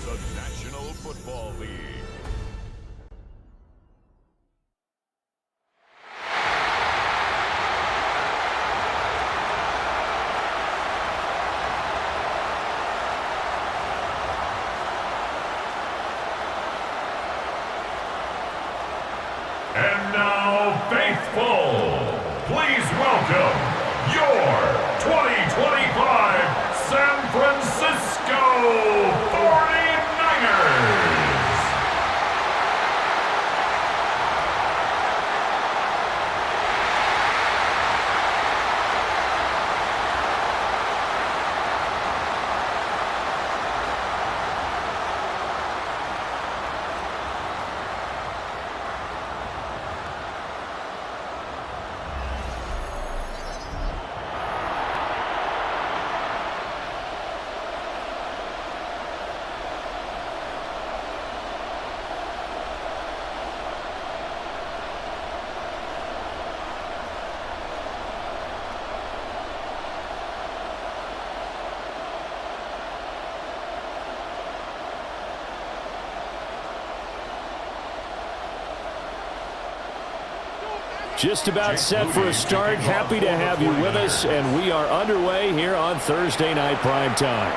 the National Football League. And now, faithful, please welcome your 2025 San Francisco 49ers. Just about set for a start. Happy to have you with us, and we are underway here on Thursday Night Prime Time.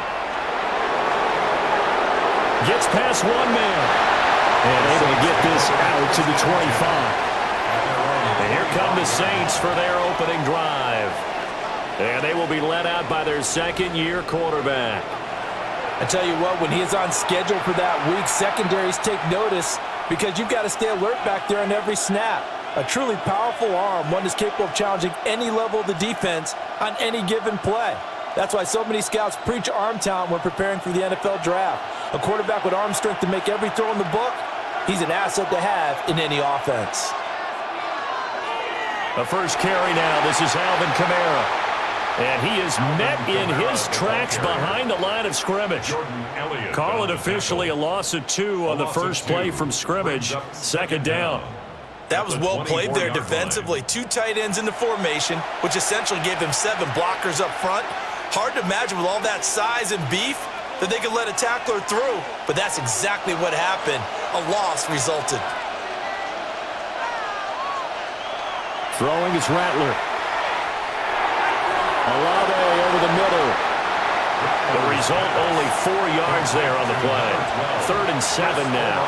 Gets past one man, and able to get this out to the 25. And here come the Saints for their opening drive. And they will be led out by their second-year quarterback. I tell you what, when he is on schedule for that week, secondaries take notice because you've got to stay alert back there on every snap. A truly powerful arm, one that's capable of challenging any level of the defense on any given play. That's why so many scouts preach arm talent when preparing for the NFL draft. A quarterback with arm strength to make every throw in the book, he's an asset to have in any offense. The first carry now, this is Alvin Kamara. And he is met in his tracks behind the line of scrimmage. Call it officially a loss of 2 on the first play from scrimmage. Second down. That was well played there defensively. 2 tight ends in the formation, which essentially gave them 7 blockers up front. Hard to imagine with all that size and beef that they could let a tackler through, but that's exactly what happened. A loss resulted. Throwing is Rattler. Olave over the middle. The result, only 4 yards there on the play. 3rd and 7 now.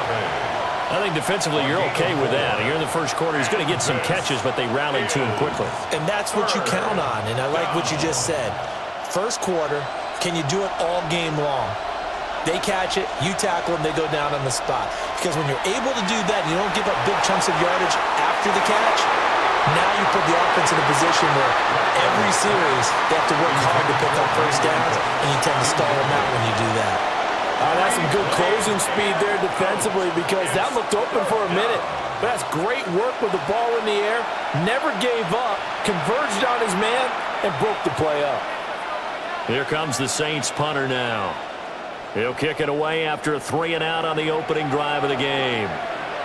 I think defensively you're okay with that. Here in the first quarter, he's going to get some catches, but they rallied to him quickly. And that's what you count on, and I like what you just said. First quarter, can you do it all game long? They catch it, you tackle them, they go down on the spot. Because when you're able to do that, you don't give up big chunks of yardage after the catch, now you put the offense in a position where every series they have to work hard to pick up first downs, and you tend to stall them out when you do that. That's some good closing speed there defensively because that looked open for a minute. But that's great work with the ball in the air. Never gave up, converged on his man, and broke the play up. Here comes the Saints punter now. He'll kick it away after a 3-and-out on the opening drive of the game.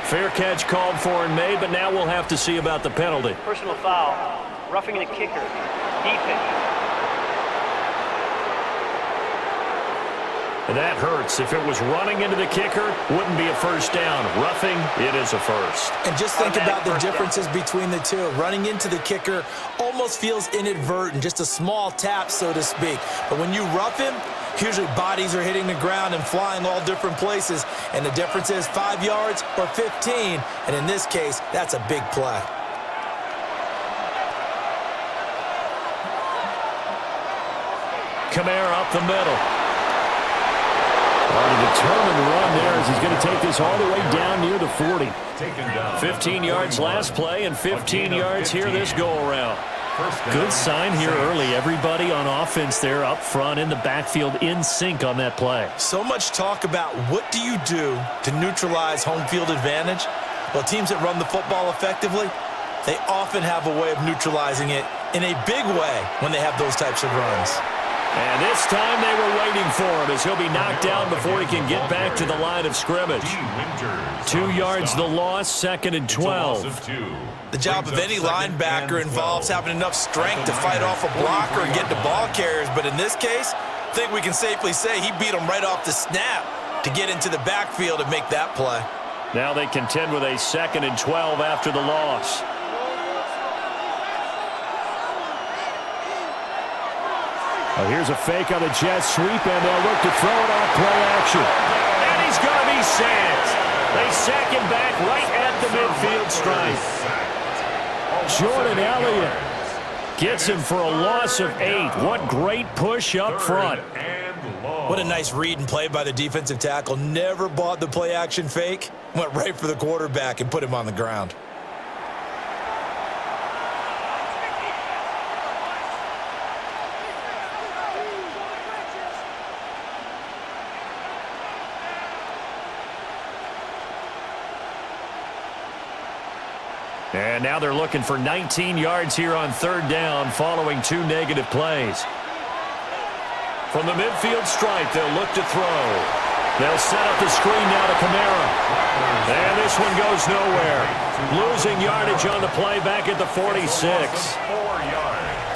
Fair catch called for and made, but now we'll have to see about the penalty. Personal foul, roughing the kicker, defense. And that hurts. If it was running into the kicker, wouldn't be a first down. Roughing, it is a first. And just think about the differences between the two. Running into the kicker almost feels inadvertent, just a small tap, so to speak. But when you rough him, usually bodies are hitting the ground and flying all different places. And the difference is 5 yards or 15. And in this case, that's a big play. Kamara up the middle. On a determined run there as he's going to take this all the way down near the 40. 15 yards last play and 15 yards here this go-around. Good sign here early. Everybody on offense there up front in the backfield in sync on that play. So much talk about what do you do to neutralize home field advantage? Well, teams that run the football effectively, they often have a way of neutralizing it in a big way when they have those types of runs. And this time they were waiting for him as he'll be knocked down before he can get back to the line of scrimmage. 2 yards the loss, 2nd and 12. The job of any linebacker involves having enough strength to fight off a blocker and get to ball carriers. But in this case, I think we can safely say he beat him right off the snap. to get into the backfield and make that play. Now they contend with a 2nd and 12 after the loss. Oh, here's a fake on the jet sweep, and they'll look to throw it on play action. And he's going to be sacked. They sack him back right at the midfield stripe. Jordan Elliott Gets him for a loss of 8. What great push up front. What a nice read and play by the defensive tackle. Never bought the play action fake. Went right for the quarterback and put him on the ground. And now they're looking for 19 yards here on 3rd down following 2 negative plays. From the midfield stripe, they'll look to throw. They'll set up the screen now to Kamara. And this one goes nowhere. Losing yardage on the play back at the 46.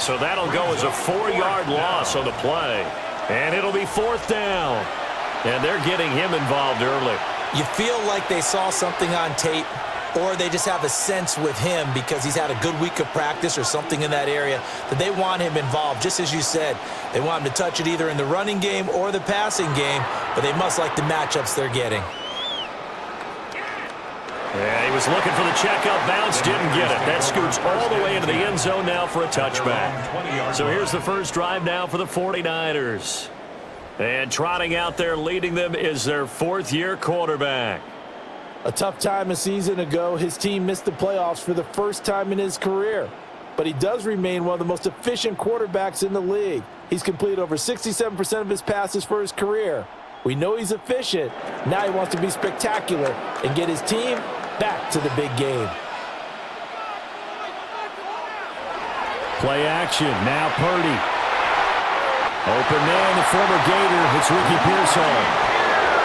So that'll go as a 4-yard loss on the play. And it'll be 4th down. And they're getting him involved early. You feel like they saw something on tape, or they just have a sense with him because he's had a good week of practice or something in that area that they want him involved. Just as you said, they want him to touch it either in the running game or the passing game, but they must like the matchups they're getting. Yeah, he was looking for the checkup bounce, didn't get it. That scoots all the way into the end zone now for a touchback. So here's the first drive now for the 49ers. And trotting out there leading them is their 4th-year quarterback. A tough time a season ago, his team missed the playoffs for the first time in his career. But he does remain one of the most efficient quarterbacks in the league. He's completed over 67% of his passes for his career. We know he's efficient. Now he wants to be spectacular and get his team back to the big game. Play action, now Purdy. Open man, the former Gator, it's Ricky Pearsall.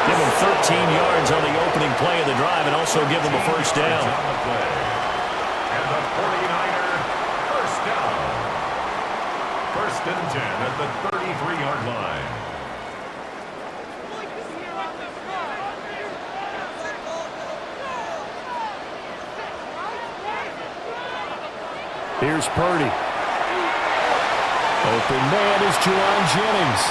Give him 13 yards on the opening play of the drive and also give him a first down. And the 49er first down. 1st and 10 at the 33-yard line. Here's Purdy. Open man is Juwan Jennings.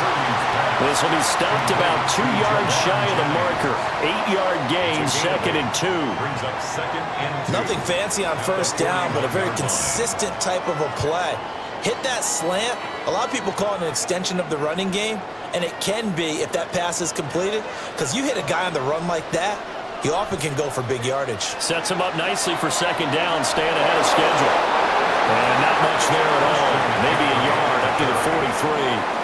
This will be stopped about 2 yards shy of the marker. 8-yard gain, 2nd and 2. Brings up 2nd and 2. Nothing fancy on first down, but a very consistent type of a play. Hit that slant. A lot of people call it an extension of the running game, and it can be if that pass is completed, because you hit a guy on the run like that, you often can go for big yardage. Sets him up nicely for 2nd down, staying ahead of schedule. And not much there at all. Maybe a yard up to the 43.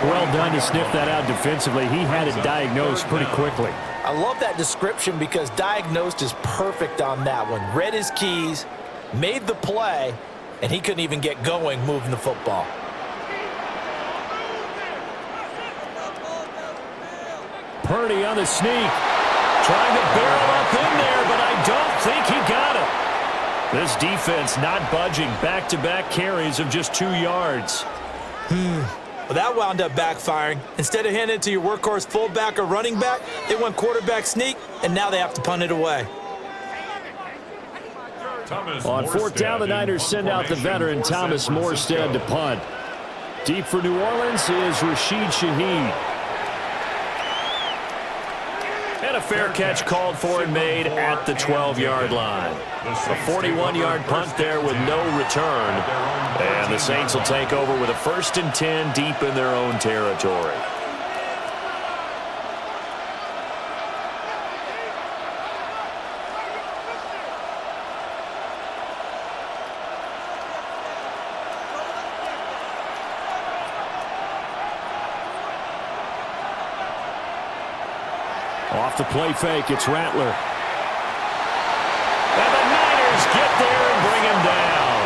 Well done to sniff that out defensively. He had it diagnosed pretty quickly. I love that description because diagnosed is perfect on that one. Read his keys, made the play, and he couldn't even get going moving the football. Purdy on the sneak. Trying to barrel up in there, but I don't think he got it. This defense not budging. Back-to-back carries of just 2 yards. Well, that wound up backfiring. Instead of handing it to your workhorse fullback or running back, they went quarterback sneak, and now they have to punt it away. On 4th down, the Niners send out the veteran Thomas Morstead to punt. Deep for New Orleans is Rashid Shaheed. And a fair catch called for and made at the 12-yard line. A 41-yard punt there with no return. And the Saints will take over with a 1st and 10 deep in their own territory. Off the play fake, it's Rattler. And the Niners get there and bring him down.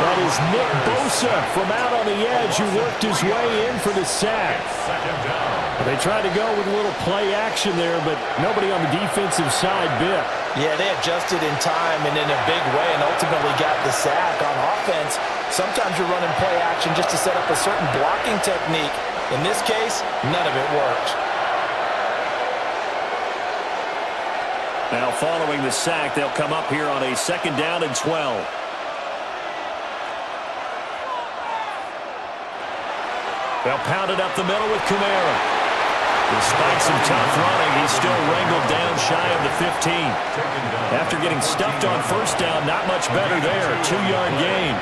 That is Nick Bosa from out on the edge who worked his way in for the sack. They tried to go with a little play action there, but nobody on the defensive side bit. Yeah, they adjusted in time and in a big way and ultimately got the sack. On offense, sometimes you're running play action just to set up a certain blocking technique. In this case, none of it worked. Now following the sack, they'll come up here on a 2nd down and 12. They'll pound it up the middle with Kamara. Despite some tough running, he's still wrangled down shy of the 15. After getting stuffed on 1st down, not much better there. 2-yard gain.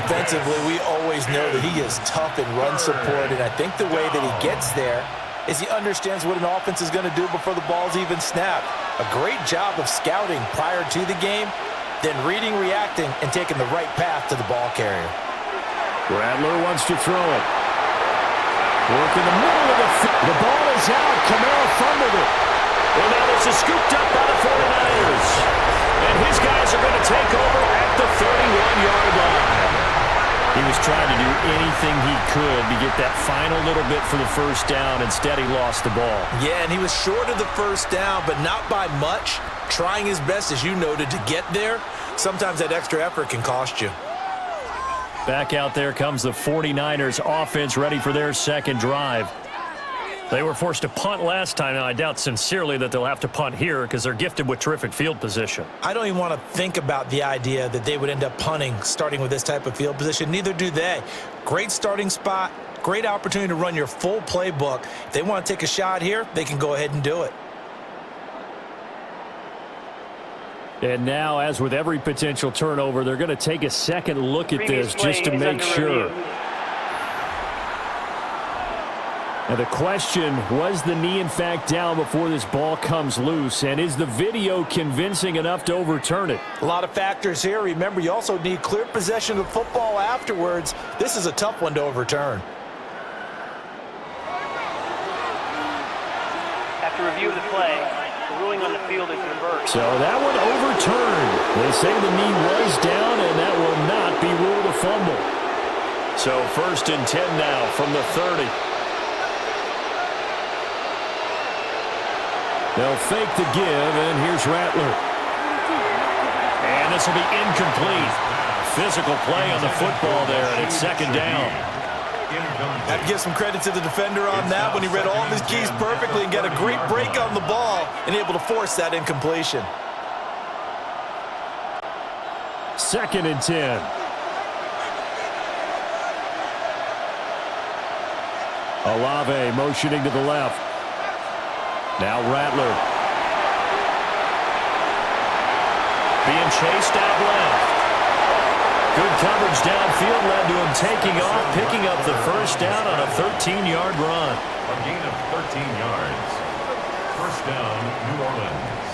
Defensively, we always know that he is tough in run support, and I think the way that he gets there is he understands what an offense is going to do before the ball's even snapped. A great job of scouting prior to the game, then reading, reacting, and taking the right path to the ball carrier. Rattler wants to throw it. Work in the middle of the field. The ball is out. Kamara fumbled it. And now this is scooped up by the 49ers. And his guys are going to take over at the 31-yard line. He was trying to do anything he could to get that final little bit for the 1st down. Instead, he lost the ball. Yeah, and he was short of the 1st down, but not by much. Trying his best, as you noted, to get there. Sometimes that extra effort can cost you. Back out there comes the 49ers offense ready for their 2nd drive. They were forced to punt last time. Now, I doubt sincerely that they'll have to punt here because they're gifted with terrific field position. I don't even want to think about the idea that they would end up punting starting with this type of field position. Neither do they. Great starting spot, great opportunity to run your full playbook. If they want to take a shot here, they can go ahead and do it. And now, as with every potential turnover, they're going to take a second look at this just to make sure. Now the question, was the knee in fact down before this ball comes loose? And is the video convincing enough to overturn it? A lot of factors here. Remember, you also need clear possession of the football afterwards. This is a tough one to overturn. After review of the play, the ruling on the field is reversed. So that one overturned. They say the knee was down, and that will not be ruled a fumble. So 1st and 10 now from the 30. They'll fake the give, and here's Rattler. And this will be incomplete. Physical play on the football there, and it's 2nd down. I have to give some credit to the defender on that when he read all of his keys perfectly and got a great break on the ball and able to force that incompletion. 2nd and 10. Olave motioning to the left. Now Rattler. Being chased out left. Good coverage downfield led to him taking off, picking up the 1st down on a 13-yard run. A gain of 13 yards. 1st down, New Orleans.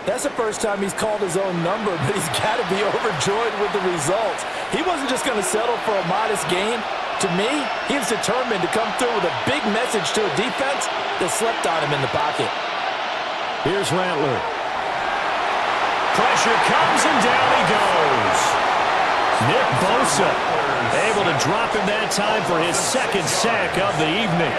That's the first time he's called his own number, but he's got to be overjoyed with the results. He wasn't just going to settle for a modest gain. To me, he was determined to come through with a big message to a defense that slept on him in the pocket. Here's Rattler. Pressure comes, and down he goes. Nick Bosa able to drop him that time for his 2nd sack of the evening.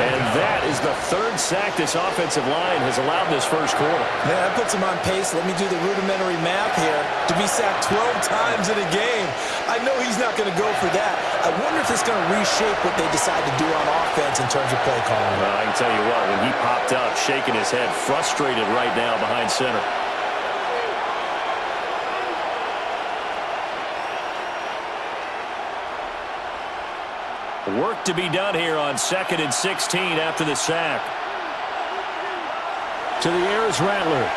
And that is the 3rd sack this offensive line has allowed this 1st quarter. Man, that puts him on pace. Let me do the rudimentary math here. To be sacked 12 times in a game. I know he's not going to go for that. I wonder if it's going to reshape what they decide to do on offense in terms of play calling. Well, I can tell you what, when he popped up, shaking his head, frustrated right now behind center. Work to be done here on 2nd and 16 after the sack. To the air is Rattler.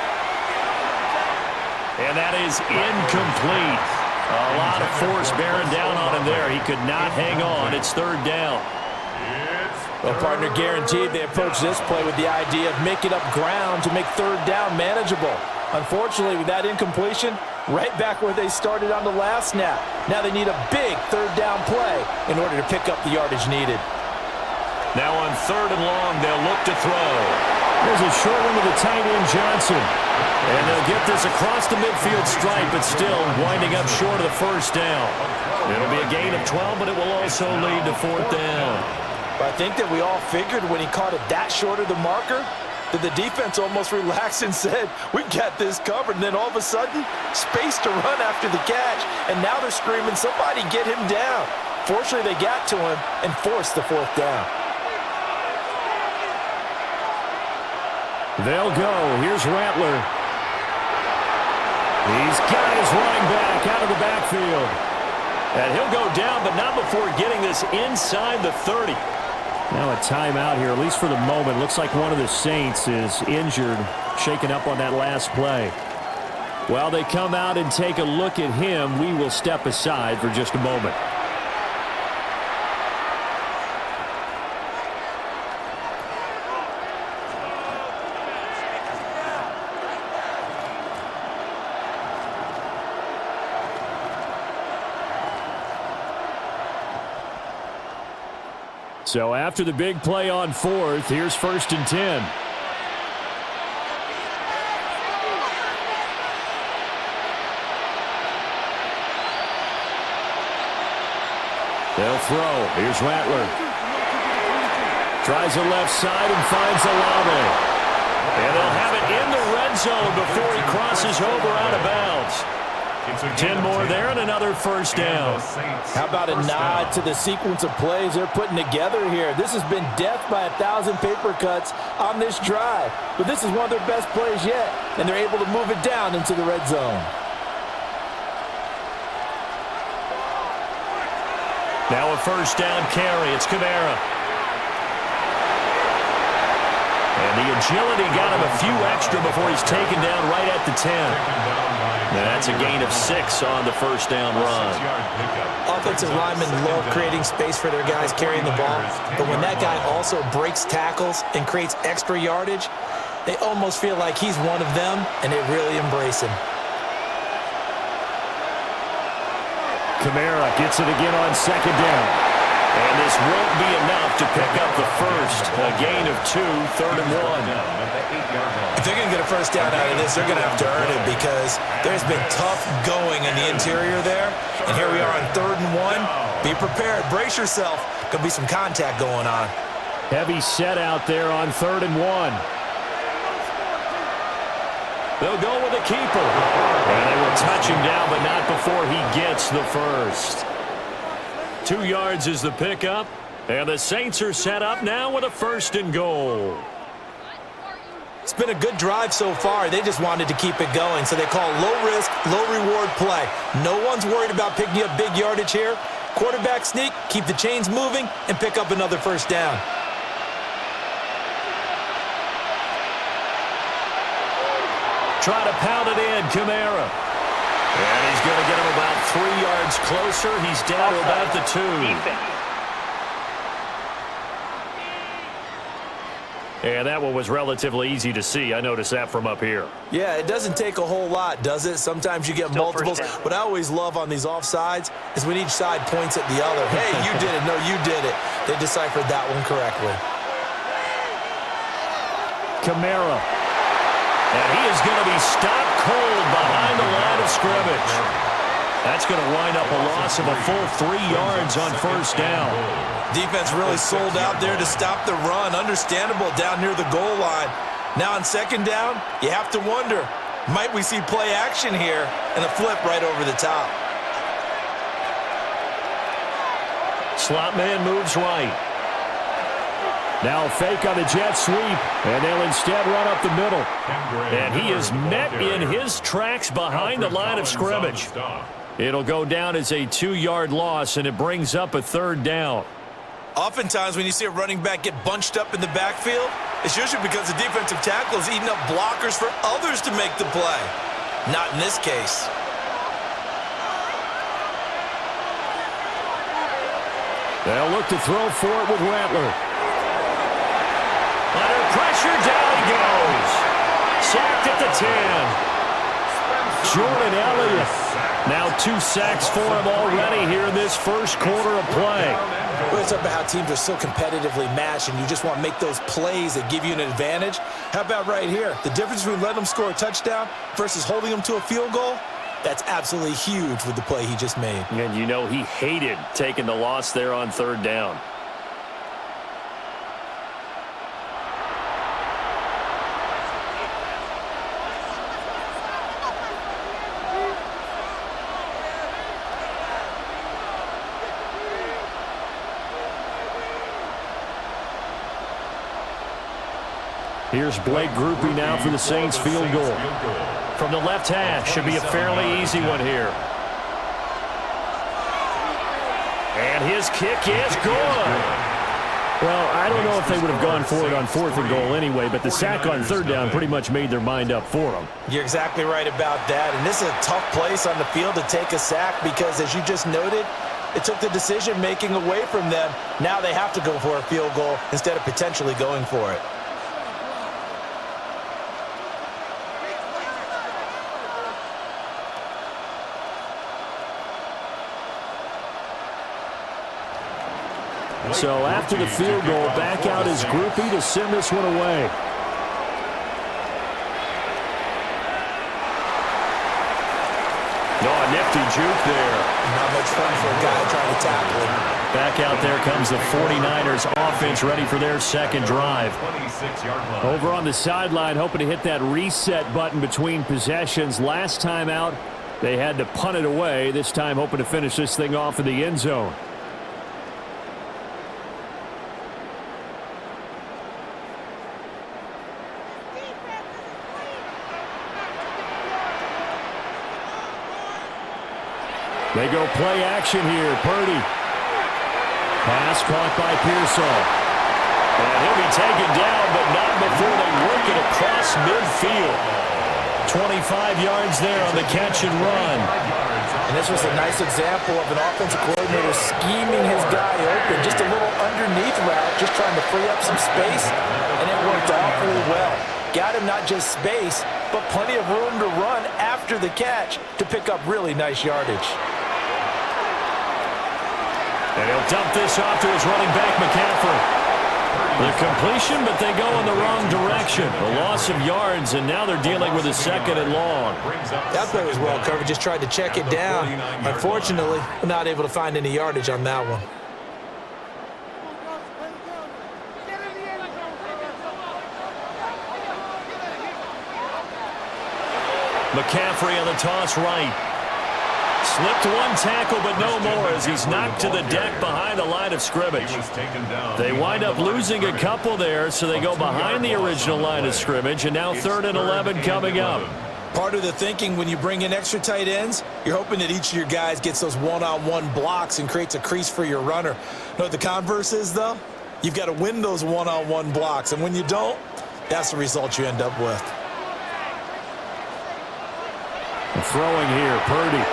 And that is incomplete. A lot of force bearing down on him there. He could not hang on. It's 3rd down. Well, partner, guaranteed they approach this play with the idea of making up ground to make 3rd down manageable. Unfortunately, with that incompletion, right back where they started on the last snap. Now they need a big 3rd down play in order to pick up the yardage needed. Now on 3rd and long, they'll look to throw. There's a short one to the tight end, Johnson. And they'll get this across the midfield stripe, but still winding up short of the 1st down. It'll be a gain of 12, but it will also lead to 4th down. I think that we all figured when he caught it that short of the marker, that the defense almost relaxed and said, we've got this covered. And then all of a sudden, space to run after the catch. And now they're screaming, somebody get him down. Fortunately, they got to him and forced the 4th down. They'll go. Here's Rattler. He's got his running back out of the backfield. And he'll go down, but not before getting this inside the 30. Now a timeout here, at least for the moment. Looks like one of the Saints is injured, shaken up on that last play. While they come out and take a look at him, we will step aside for just a moment. So after the big play on 4th, here's 1st and 10. They'll throw. Here's Rattler. Tries the left side and finds Olave. And they'll have it in the red zone before he crosses over out of bounds. 10 more there and another first down. How about a nod to the sequence of plays they're putting together here? This has been death by 1,000 paper cuts on this drive. But this is one of their best plays yet, and they're able to move it down into the red zone. Now a first down carry. It's Kamara. And the agility got him a few extra before he's taken down right at the 10. Now that's a gain of 6 on the first down run. Offensive linemen love creating space for their guys carrying the ball, but when that guy also breaks tackles and creates extra yardage, they almost feel like he's one of them, and they really embrace him. Kamara gets it again on 2nd down. And this won't be enough to pick up the first. A gain of 2, 3rd and 1. If they're going to get a first down out of this, they're going to have to earn it because there's been tough going in the interior there. And here we are on 3rd and 1. Be prepared. Brace yourself. Going to be some contact going on. Heavy set out there on 3rd and 1. They'll go with a keeper. And they will touch him down, but not before he gets the first. 2 yards is the pickup. And the Saints are set up now with a 1st and goal. It's been a good drive so far. They just wanted to keep it going, so they call low-risk, low-reward play. No one's worried about picking up big yardage here. Quarterback sneak, keep the chains moving, and pick up another first down. Try to pound it in, Kamara. And he's going to get him about 3 yards closer. He's down to about the 2. And that one was relatively easy to see. I noticed that from up here. Yeah, it doesn't take a whole lot, does it? Sometimes you get multiples. What I always love on these offsides is when each side points at the other. Hey, you did it. No, you did it. They deciphered that one correctly. Kamara. And he is going to be stopped cold behind the line of scrimmage. That's going to wind up a loss of a full 3 yards on first down. Defense really sold out there to stop the run. Understandable down near the goal line. Now on 2nd down, you have to wonder, might we see play action here and a flip right over the top? Slot man moves right. Now a fake on the jet sweep, and they'll instead run up the middle. And he is met in his tracks behind the line of scrimmage. It'll go down as a 2-yard loss, and it brings up a 3rd down. Oftentimes when you see a running back get bunched up in the backfield, it's usually because the defensive tackle is eating up blockers for others to make the play. Not in this case. They'll look to throw for it with Rattler. Under pressure, down he goes. Sacked at the 10. Jordan Elliott. Now 2 sacks for him already here in this first quarter of play. Well, it's about how teams are so competitively matched, and you just want to make those plays that give you an advantage. How about right here? The difference between letting them score a touchdown versus holding them to a field goal, that's absolutely huge with the play he just made. And you know he hated taking the loss there on 3rd down. Here's Blake Groupie now for the Saints field goal. From the left hash, should be a fairly easy one here. And his kick is good. Well, I don't know if they would have gone for it on 4th and goal anyway, but the sack on 3rd down pretty much made their mind up for them. You're exactly right about that, and this is a tough place on the field to take a sack because, as you just noted, it took the decision-making away from them. Now they have to go for a field goal instead of potentially going for it. So after the field goal, back out is Groupie to send this one away. Oh, a nifty juke there. Not much fun for a guy trying to tackle him. Back out there comes the 49ers offense ready for their second drive. Over on the sideline, hoping to hit that reset button between possessions. Last time out, they had to punt it away. This time hoping to finish this thing off in the end zone. They go play action here. Purdy. Pass caught by Pearsall. And he'll be taken down, but not before they work it across midfield. 25 yards there on the catch and run. And this was a nice example of an offensive coordinator scheming his guy open. Just a little underneath route, just trying to free up some space, and it worked awfully well. Got him not just space, but plenty of room to run after the catch to pick up really nice yardage. And he'll dump this off to his running back, McCaffrey. The completion, but they go in the wrong direction. A loss of yards, and now they're dealing with a 2nd and long. That play was well covered. Just tried to check it down. Unfortunately, not able to find any yardage on that one. McCaffrey on the toss right. Slipped one tackle, but no more as he's knocked to the deck behind the line of scrimmage. They wind up losing a couple there, so they go behind the original line of scrimmage, and now 3rd and 11 coming up. Part of the thinking when you bring in extra tight ends, you're hoping that each of your guys gets those one-on-one blocks and creates a crease for your runner. You know what the converse is, though? You've got to win those one-on-one blocks, and when you don't, that's the result you end up with. Throwing here, Purdy.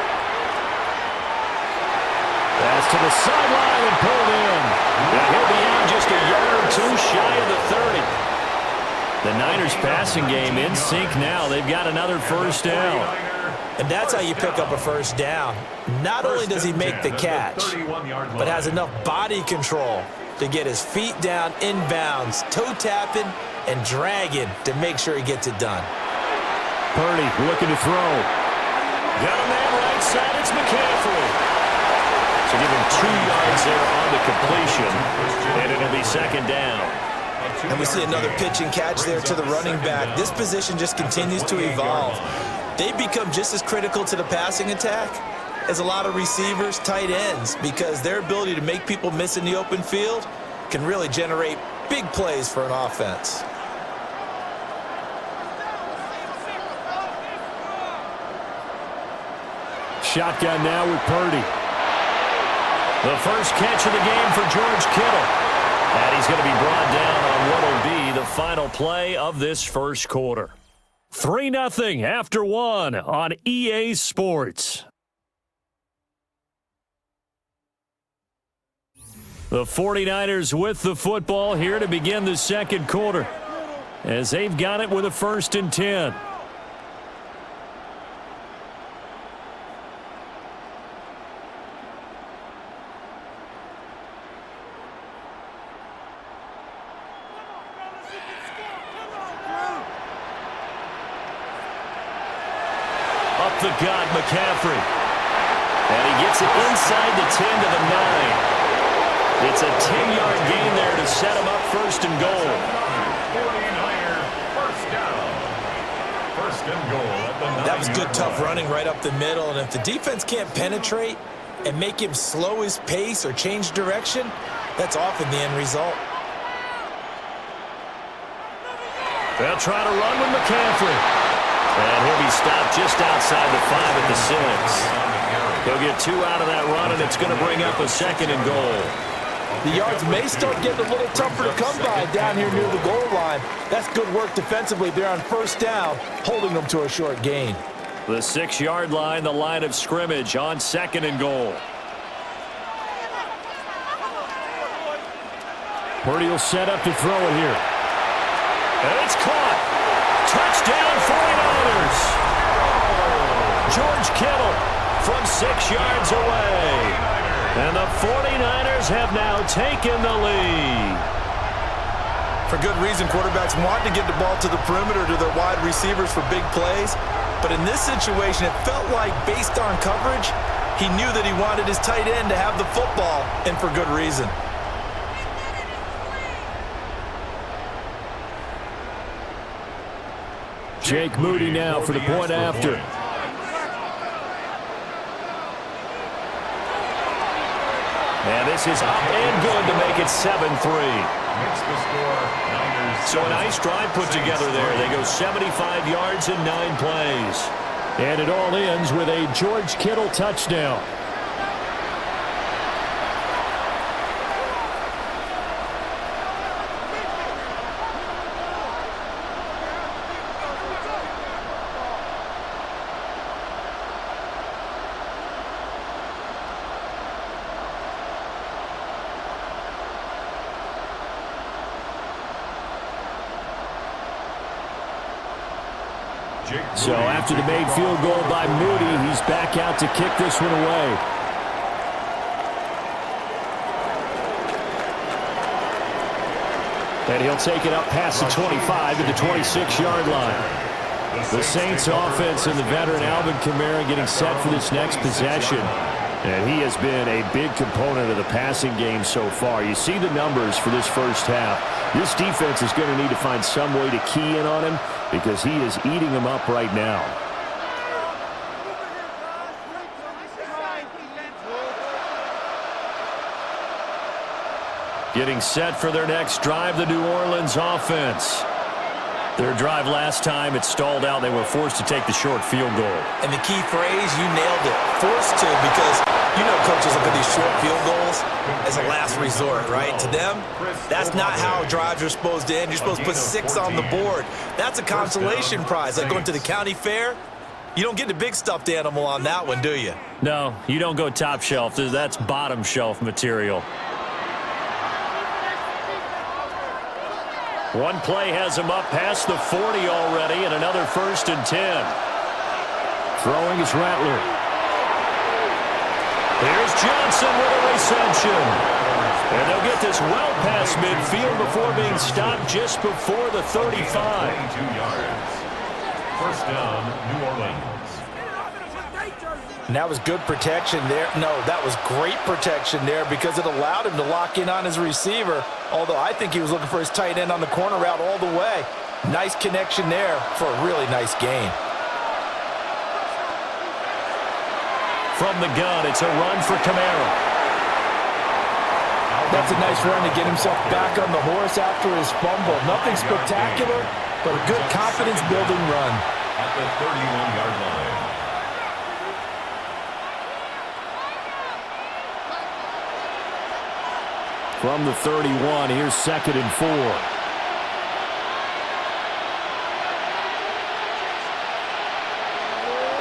Pass to the sideline and pulled in. And he'll be in just a yard or two shy of the 30. The Niners passing game in sync now. They've got another first down. And that's how you pick up a first down. Not only does he make the catch, but has enough body control to get his feet down inbounds, toe tapping and dragging to make sure he gets it done. Purdy looking to throw. Got a man right side. It's McCaffrey. So give him 2 yards there on the completion, and it'll be 2nd down. And we see another pitch and catch there to the running back. This position just continues to evolve. They become just as critical to the passing attack as a lot of receivers, tight ends, because their ability to make people miss in the open field can really generate big plays for an offense. Shotgun now with Purdy. The first catch of the game for George Kittle. And he's going to be brought down on what will be the final play of this first quarter. 3-0 after 1 on EA Sports. The 49ers with the football here to begin the second quarter, as they've got it with a 1st and 10. Up the gut, McCaffrey. And he gets it inside the 10 to the 9. It's a 10-yard gain there to set him up 1st and goal. 49er, first down. 1st and goal at the 9. That was good, tough running right up the middle. And if the defense can't penetrate and make him slow his pace or change direction, that's often the end result. They'll try to run with McCaffrey. And he'll be stopped just outside the 5 at the 6. He'll get 2 out of that run, and it's going to bring up a 2nd and goal. The yards may start getting a little tougher to come by down here near the goal line. That's good work defensively there on 1st down, holding them to a short gain. The 6-yard line, the line of scrimmage on 2nd and goal. Purdy will set up to throw it here. And it's caught. Touchdown 49ers. George Kittle from 6 yards away. And the 49ers have now taken the lead. For good reason, quarterbacks want to get the ball to the perimeter to their wide receivers for big plays. But in this situation, it felt like based on coverage, he knew that he wanted his tight end to have the football, and for good reason. Jake Moody now for the point after. And this is up and good to make it 7-3. So a nice drive put together there. They go 75 yards in 9 plays. And it all ends with a George Kittle touchdown. So after the made field goal by Moody, he's back out to kick this one away. And he'll take it up past the 25 to the 26-yard line. The Saints offense and the veteran Alvin Kamara getting set for this next possession. And he has been a big component of the passing game so far. You see the numbers for this first half. This defense is going to need to find some way to key in on him because he is eating them up right now. Getting set for their next drive, the New Orleans offense. Their drive last time, it stalled out. They were forced to take the short field goal. And the key phrase, you nailed it. Forced to, because you know coaches look at these short field goals as a last resort, right? To them, that's not how drives are supposed to end. You're supposed to put 6 on the board. That's a consolation prize. Like going to the county fair, you don't get the big stuffed animal on that one, do you? No, you don't go top shelf. That's bottom shelf material. One play has him up past the 40 already, and another 1st and 10. Throwing is Rattler. Here's Johnson with a reception. And they'll get this well past midfield before being stopped just before the 35. 22 yards. 1st down, New Orleans. And that was good protection there. No, that was great protection there because it allowed him to lock in on his receiver, although I think he was looking for his tight end on the corner route all the way. Nice connection there for a really nice gain. From the gun, it's a run for Kamara. That's a nice run to get himself back on the horse after his fumble. Nothing spectacular, but a good confidence-building run. At the 31-yard line. From the 31, here's 2nd and 4.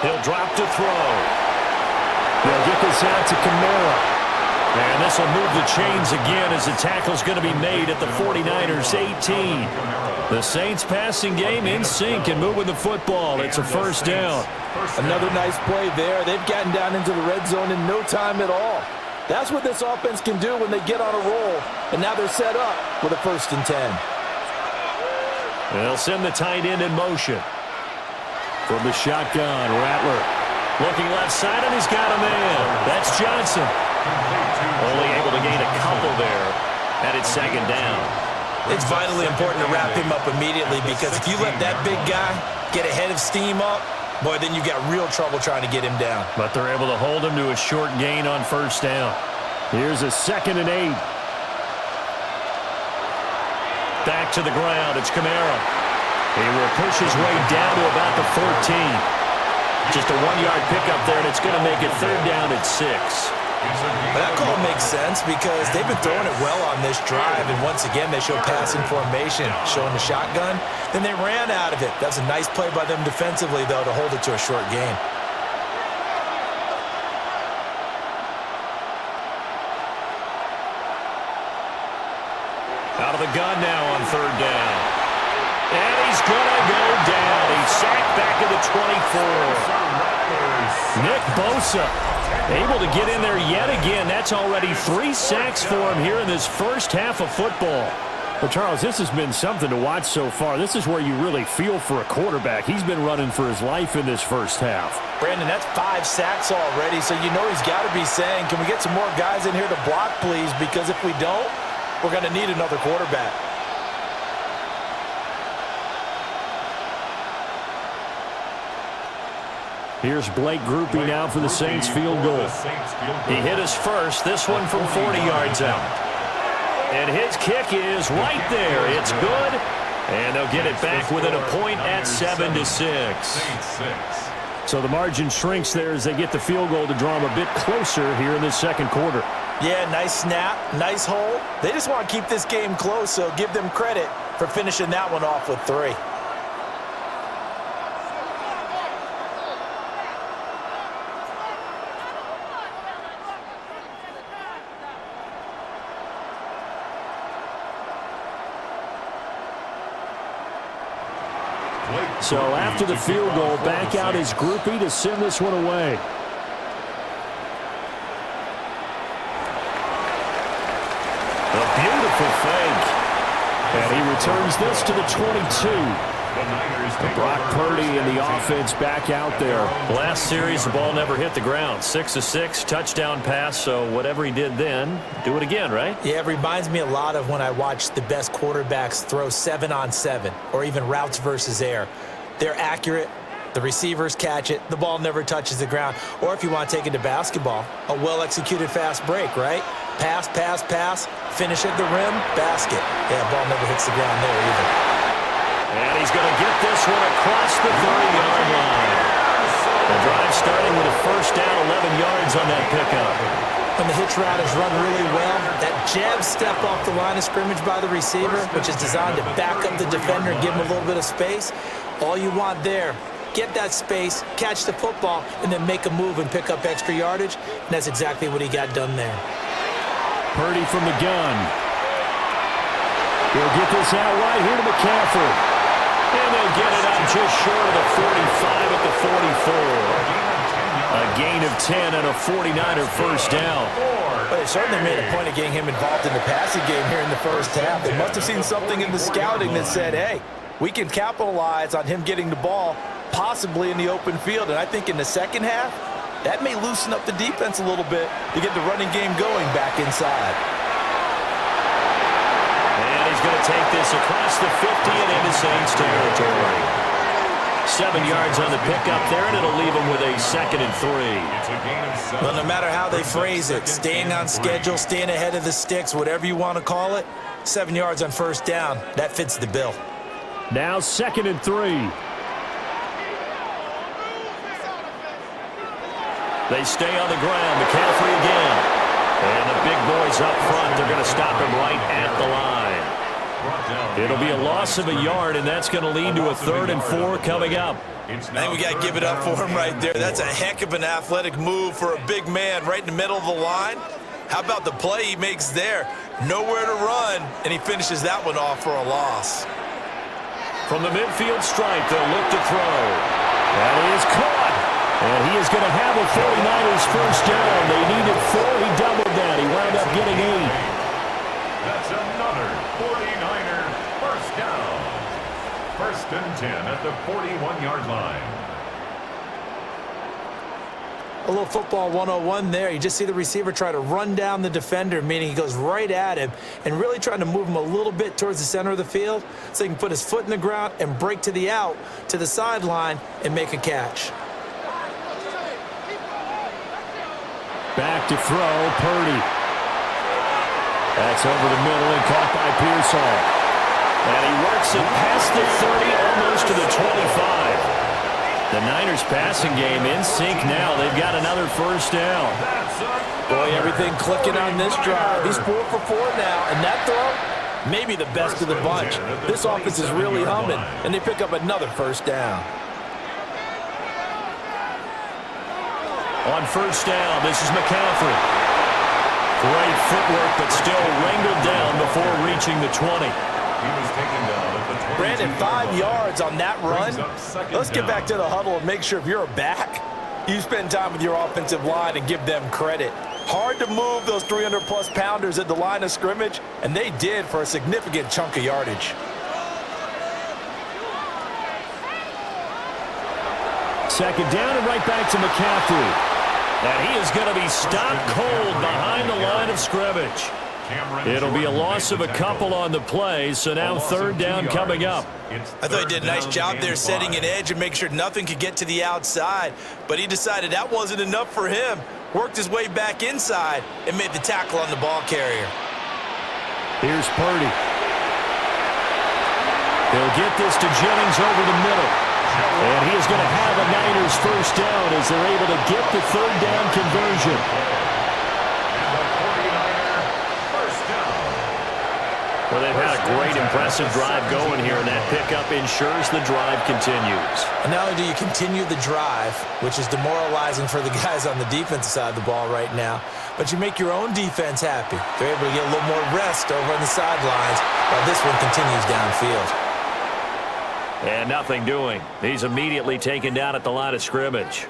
He'll drop to throw. They'll get this out to Kamara. And this will move the chains again as the tackle's going to be made at the 49ers 18. The Saints passing game in sync and moving the football. It's a 1st down. Another nice play there. They've gotten down into the red zone in no time at all. That's what this offense can do when they get on a roll. And now they're set up with a 1st and 10. They'll send the tight end in motion. From the shotgun, Rattler. Looking left side, and he's got a man. That's Johnson. Only able to gain a couple there. And it's 2nd down. It's vitally important to wrap him up immediately because if you let that big guy get ahead of steam up, boy, then you've got real trouble trying to get him down. But they're able to hold him to a short gain on 1st down. Here's a 2nd and 8. Back to the ground. It's Kamara. He will push his way down to about the 14. Just a 1-yard pickup there, and it's going to make it third down at 6. That call makes sense because they've been throwing it well on this drive, and once again they show passing formation, showing the shotgun. Then they ran out of it. That was a nice play by them defensively, though, to hold it to a short gain. Out of the gun now on third down. And he's going to go down. He's sacked back at the 24. Nick Bosa able to get in there yet again. That's already 3 sacks for him here in this first half of football. Well, Charles, this has been something to watch so far. This is where you really feel for a quarterback. He's been running for his life in this first half. Brandon, that's 5 sacks already, so you know he's got to be saying, can we get some more guys in here to block, please? Because if we don't, we're going to need another quarterback. Here's Blake Groupie now for the Saints field goal. He hit his first, this one from 40 yards out. And his kick is right there. It's good. And they'll get it back within a point at 7-6. So the margin shrinks there as they get the field goal to draw them a bit closer here in the second quarter. Yeah, nice snap, nice hole. They just want to keep this game close, so give them credit for finishing that one off with 3. So after the field goal, back out is Groupie to send this one away. A beautiful fake. And he returns this to the 22. Brock Purdy and the offense back out there. Last series, the ball never hit the ground. 6-6, touchdown pass, so whatever he did then, do it again, right? Yeah, it reminds me a lot of when I watch the best quarterbacks throw 7-on-7 or even routes versus air. They're accurate. The receivers catch it. The ball never touches the ground. Or if you want to take it to basketball, a well-executed fast break, right? Pass, pass, pass, finish at the rim, basket. Yeah, ball never hits the ground there either. And he's going to get this one across the 30-yard line. The drive starting with a first down, 11 yards on that pickup. When the hitch route is run really well, that jab step off the line of scrimmage by the receiver, which is designed to back up the defender and give him a little bit of space, all you want there, get that space, catch the football, and then make a move and pick up extra yardage, and that's exactly what he got done there. Purdy from the gun. He'll get this out right here to McCaffrey. And they'll get it up just short of the 45 at the 44. A gain of 10 and a 49er first down. But they certainly made a point of getting him involved in the passing game here in the first half. They must have seen something in the scouting that said, hey, we can capitalize on him getting the ball possibly in the open field. And I think in the second half, that may loosen up the defense a little bit to get the running game going back inside. And he's going to take this across the 50 and into Saints territory. 7 yards on the pickup there, and it'll leave him with a 2nd and 3. Well, no matter how they phrase it, staying on schedule, staying ahead of the sticks, whatever you want to call it, 7 yards on first down, that fits the bill. Now 2nd and 3. They stay on the ground. McCaffrey again. And the big boys up front, they're going to stop him right at the line. It'll be a loss of a yard, and that's going to lead to a 3rd and 4 coming up. I think we got to give it up for him right there. That's a heck of an athletic move for a big man right in the middle of the line. How about the play he makes there? Nowhere to run, and he finishes that one off for a loss. From the midfield stripe, they'll look to throw. That is caught. And he is going to have a 49ers first down. They needed 4. He doubled that. He wound up getting 8. That's another 49er first down. 1st and 10 at the 41-yard line. A little football 101 there. You just see the receiver try to run down the defender, meaning he goes right at him and really trying to move him a little bit towards the center of the field so he can put his foot in the ground and break to the out, to the sideline, and make a catch. Back to throw, Purdy. That's over the middle and caught by Pearsall. And he works it past the 30, almost to the 25. The Niners passing game in sync now. They've got another first down. Boy, everything clicking on this drive. He's 4 for 4 now, and that throw, maybe the best of the bunch. This offense is really humming, and they pick up another first down. On first down, this is McCaffrey. Great footwork, but still wrangled down before reaching the 20. He was taken down at the 22. Brandon, 5 yards on that run. Let's get back to the huddle and make sure if you're a back, you spend time with your offensive line and give them credit. Hard to move those 300-plus pounders at the line of scrimmage, and they did for a significant chunk of yardage. Second down and right back to McCaffrey. And he is going to be stopped cold behind the line of scrimmage. It'll be a loss of a couple on the play, so now third down coming up. I thought he did a nice job there setting an edge and make sure nothing could get to the outside, but he decided that wasn't enough for him. Worked his way back inside and made the tackle on the ball carrier. Here's Purdy. They'll get this to Jennings over the middle. And he is going to have a Niners first down as they're able to get the third down conversion. Well, they've had a great, impressive drive going here, and that pickup ensures the drive continues. And not only do you continue the drive, which is demoralizing for the guys on the defensive side of the ball right now, but you make your own defense happy. They're able to get a little more rest over on the sidelines while this one continues downfield. And nothing doing. He's immediately taken down at the line of scrimmage.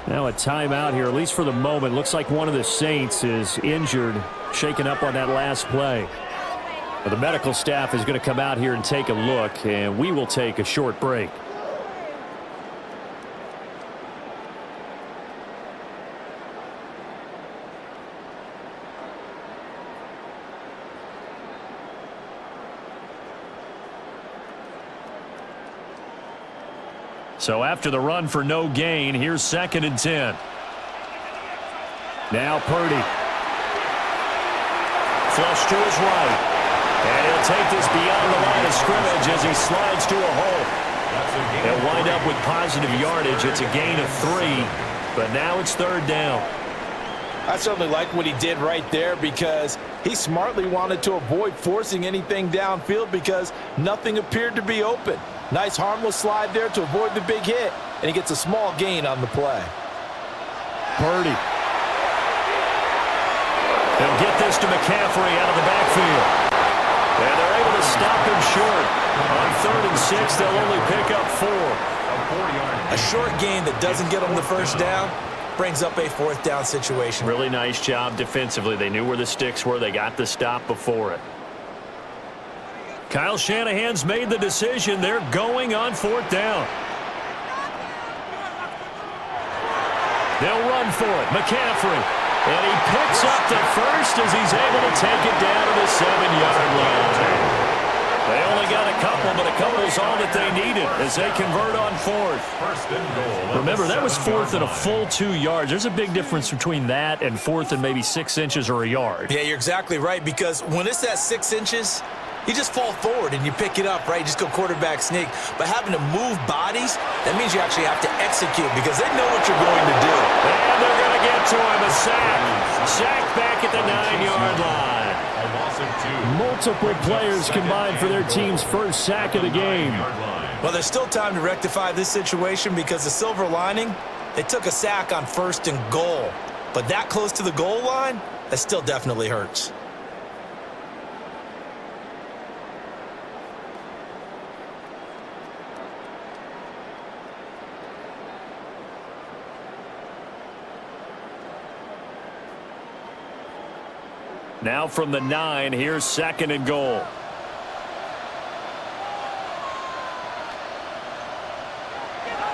Now a timeout here, at least for the moment. Looks like one of the Saints is injured, shaken up on that last play. Well, the medical staff is going to come out here and take a look, and we will take a short break. So after the run for no gain, here's 2nd and 10. Now Purdy. Flush to his right. And he'll take this beyond the line of scrimmage as he slides to a hole. He'll wind up with positive yardage. It's a gain of 3, but now it's third down. I certainly like what he did right there because he smartly wanted to avoid forcing anything downfield because nothing appeared to be open. Nice harmless slide there to avoid the big hit, and he gets a small gain on the play. Purdy. They'll get this to McCaffrey out of the backfield. And they're able to stop him short. On 3rd and 6, they'll only pick up 4. A short gain that doesn't get them the first down brings up a 4th down situation. Really nice job defensively. They knew where the sticks were. They got the stop before it. Kyle Shanahan's made the decision. They're going on 4th down. They'll run for it. McCaffrey. And he picks up the first as he's able to take it down to the 7-yard line. They only got a couple, but a couple's all that they needed as they convert on 4th. Remember, that was 4th and a full 2 yards. There's a big difference between that and 4th and maybe 6 inches or a yard. Yeah, you're exactly right, because when it's at 6 inches, you just fall forward and you pick it up, right? You just go quarterback sneak. But having to move bodies, that means you actually have to execute because they know what you're going to do. And they're going to get to him, a sack. Sack back at the 9-yard line. Multiple players combined for their team's first sack of the game. Well, there's still time to rectify this situation because the silver lining, they took a sack on 1st and goal. But that close to the goal line, that still definitely hurts. Now from the 9, here's 2nd and goal.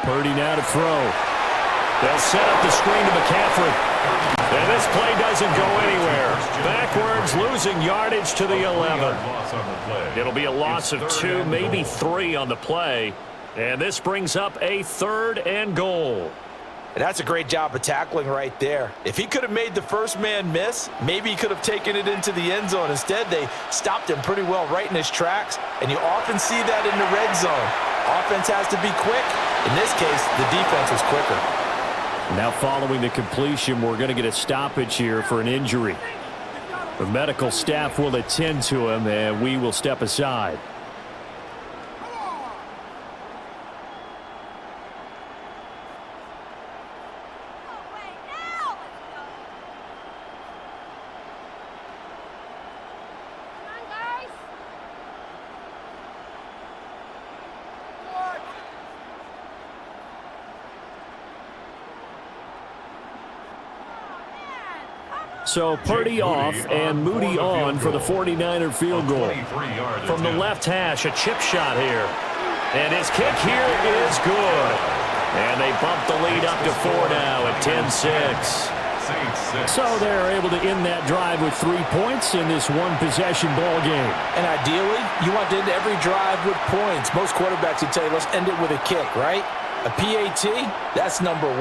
Purdy now to throw. They'll set up the screen to McCaffrey. And this play doesn't go anywhere. Backwards, losing yardage to the 11. It'll be a loss of 2, maybe 3 on the play. And this brings up a 3rd and goal. And that's a great job of tackling right there. If he could have made the first man miss, maybe he could have taken it into the end zone. Instead, they stopped him pretty well right in his tracks, and you often see that in the red zone. Offense has to be quick. In this case, the defense was quicker. Now following the completion, we're going to get a stoppage here for an injury. The medical staff will attend to him, and we will step aside. So Purdy off and Moody on for the 49er field goal. From the left hash, a chip shot here. And his kick here is good. And they bump the lead up to 4 now at 10-6. So they're able to end that drive with 3 points in this one-possession ball game. And ideally, you want to end every drive with points. Most quarterbacks would tell you, let's end it with a kick, right? A PAT, that's number 1.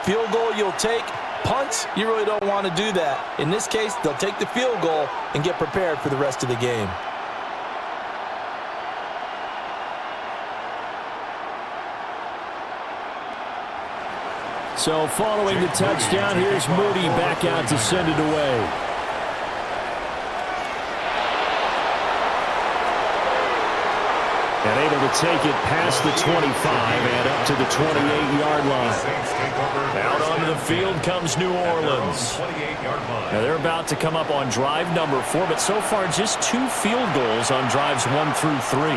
Field goal you'll take. Punts, you really don't want to do that. In this case, they'll take the field goal and get prepared for the rest of the game. So following the touchdown, here's Moody back out to send it away. And able to take it past the 25 and up to the 28-yard line. Out onto the field comes New Orleans. Now they're about to come up on drive number 4, but so far just 2 field goals on drives 1 through 3.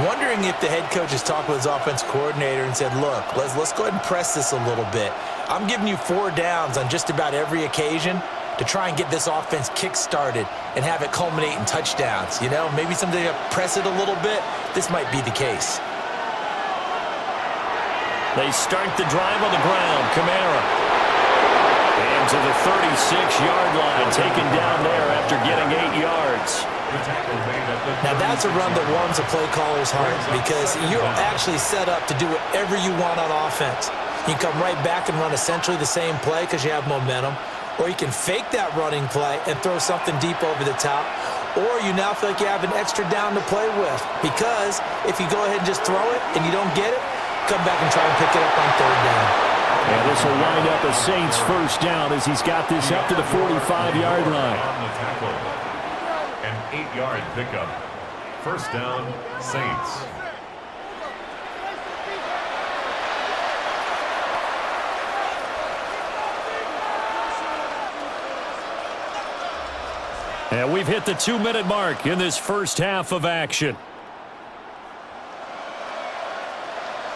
Wondering if the head coach has talked with his offense coordinator and said, look, let's go ahead and press this a little bit. I'm giving you 4 downs on just about every occasion to try and get this offense kick-started and have it culminate in touchdowns. You know, maybe something to press it a little bit. This might be the case. They start the drive on the ground. Kamara. And to the 36-yard line, taken down there after getting 8 yards. Now that's a run that warms a play caller's heart because you're actually set up to do whatever you want on offense. You can come right back and run essentially the same play because you have momentum, or you can fake that running play and throw something deep over the top, or you now feel like you have an extra down to play with because if you go ahead and just throw it and you don't get it, come back and try and pick it up on 3rd down. And this will wind up a Saints first down as he's got this up to the 45-yard line. An 8-yard pickup. First down, Saints. And we've hit the 2-minute mark in this first half of action.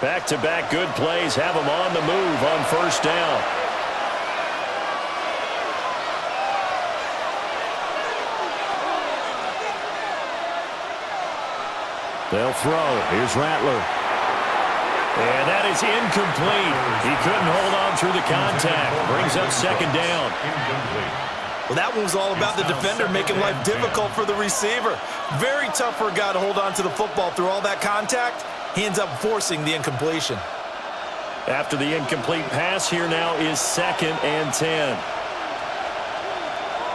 Back-to-back good plays have them on the move on first down. They'll throw. Here's Rattler. And that is incomplete. He couldn't hold on through the contact. Brings up 2nd down. Incomplete. Well, that one was all about the defender making life difficult for the receiver. Very tough for a guy to hold on to the football through all that contact. He ends up forcing the incompletion. After the incomplete pass, here now is 2nd and 10.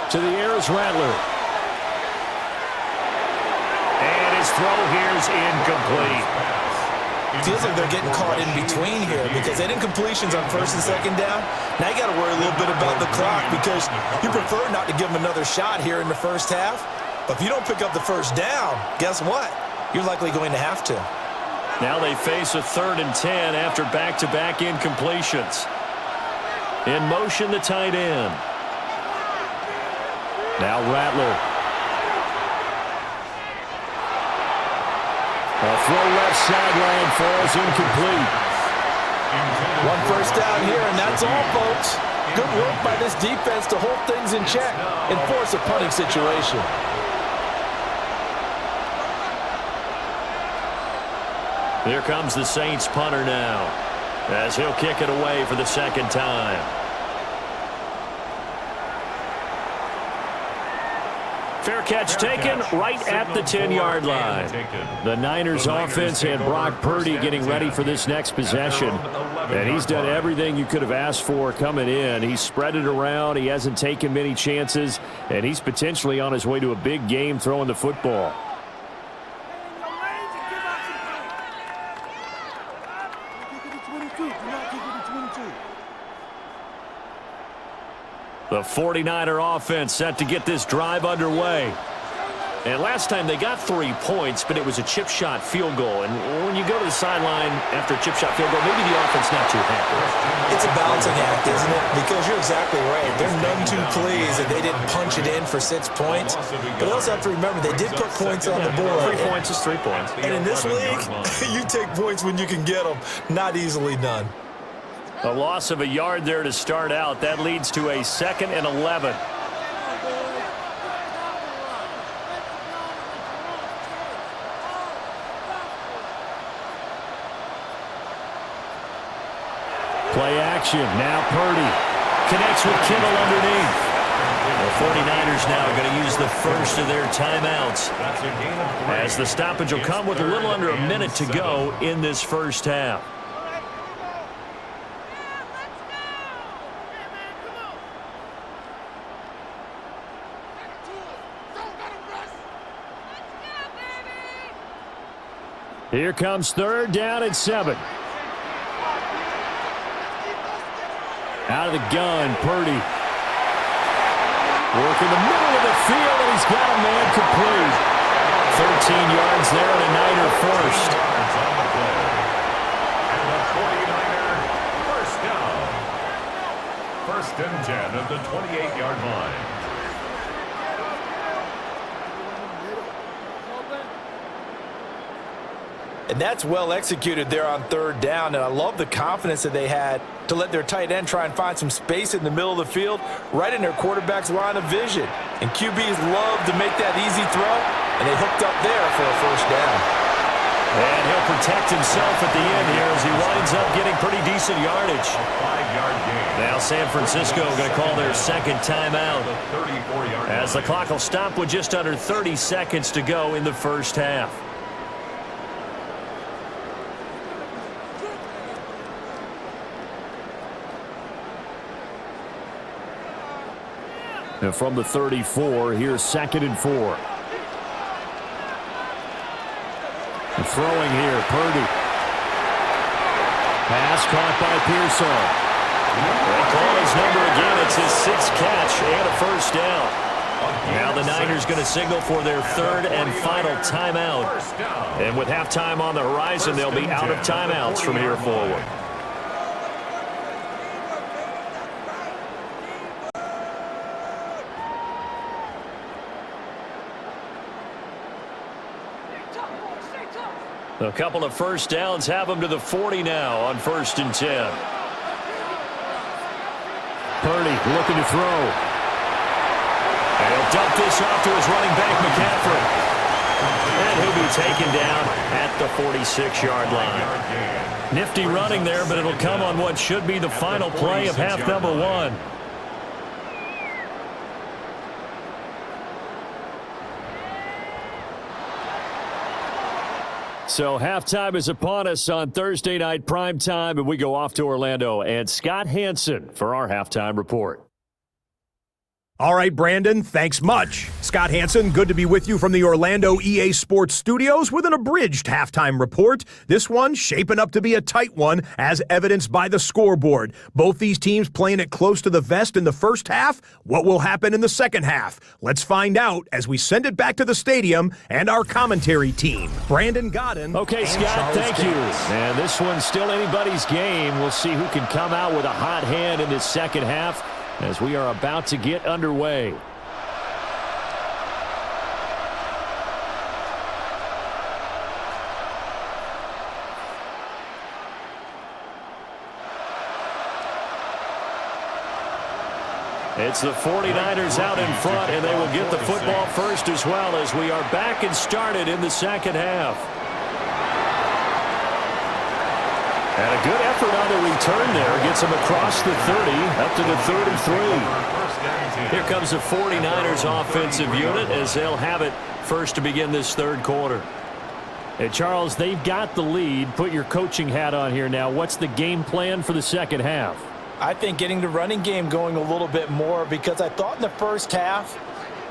To the air is Rattler. And his throw here is incomplete. Feels like they're getting caught in between here because that incompletion's on 1st and 2nd down. Now you got to worry a little bit about the clock because you prefer not to give them another shot here in the first half. But if you don't pick up the first down, guess what? You're likely going to have to. Now they face a 3rd and 10 after back-to-back incompletions. In motion, the tight end. Now Rattler. A throw left sideline falls incomplete. 1 first down here, and that's all, folks. Good work by this defense to hold things in check and force a punting situation. Here comes the Saints punter now as he'll kick it away for the 2nd time. Fair catch taken right at the 10-yard line. The Niners offense had Brock Purdy getting ready for this next possession. And he's done everything you could have asked for coming in. He's spread it around. He hasn't taken many chances. And he's potentially on his way to a big game throwing the football. The 49er offense set to get this drive underway. And last time they got 3 points, but it was a chip shot field goal. And when you go to the sideline after a chip shot field goal, maybe the offense not too happy. It's a balancing act, isn't it? Because you're exactly right. They're none too pleased that they didn't punch it in for 6 points. But also have to remember, they did put points on the board. 3 points is 3 points. And in this league, you take points when you can get them. Not easily done. A loss of a yard there to start out. That leads to a 2nd and 11. Play action. Now Purdy connects with Kittle underneath. The 49ers now going to use the first of their timeouts, as the stoppage will come with a little under a minute to go in this first half. Here comes 3rd down and 7. Out of the gun, Purdy. Working the middle of the field, and he's got a man complete. 13 yards there and a Niner first. And the 49er first down. 1st and 10 at the 28-yard line. And that's well executed there on 3rd down. And I love the confidence that they had to let their tight end try and find some space in the middle of the field, right in their quarterback's line of vision. And QBs love to make that easy throw, and they hooked up there for a first down. And he'll protect himself at the end here as he winds up getting pretty decent yardage. A 5-yard gain. Now San Francisco going to call their 2nd timeout, as the clock will stop with just under 30 seconds to go in the first half. And from the 34, here's 2nd and 4. And throwing here, Purdy. Pass caught by Pearson. They call his number again. It's his 6th catch and a first down. Now the Niners going to signal for their 3rd and final timeout. And with halftime on the horizon, they'll be out of timeouts from here forward. A couple of first downs have them to the 40 now on 1st and 10. Purdy looking to throw. And he'll dump this off to his running back, McCaffrey. And he'll be taken down at the 46-yard line. Nifty running there, but it'll come on what should be the final play of half number 1. So halftime is upon us on Thursday night primetime, and we go off to Orlando. And Scott Hansen for our halftime report. All right, Brandon, thanks much. Scott Hansen, good to be with you from the Orlando EA Sports Studios with an abridged halftime report. This one shaping up to be a tight one, as evidenced by the scoreboard. Both these teams playing it close to the vest in the first half. What will happen in the second half? Let's find out as we send it back to the stadium and our commentary team. Brandon Godden. Okay, Scott, thank you. And this one's still anybody's game. We'll see who can come out with a hot hand in this second half, as we are about to get underway. It's the 49ers out in front, and they will get the football first as well, as we are back and started in the second half. And a good effort on the return there. Gets him across the 30, up to the 33. Here comes the 49ers offensive unit as they'll have it first to begin this third quarter. Hey, Charles, they've got the lead. Put your coaching hat on here now. What's the game plan for the second half? I think getting the running game going a little bit more, because I thought in the first half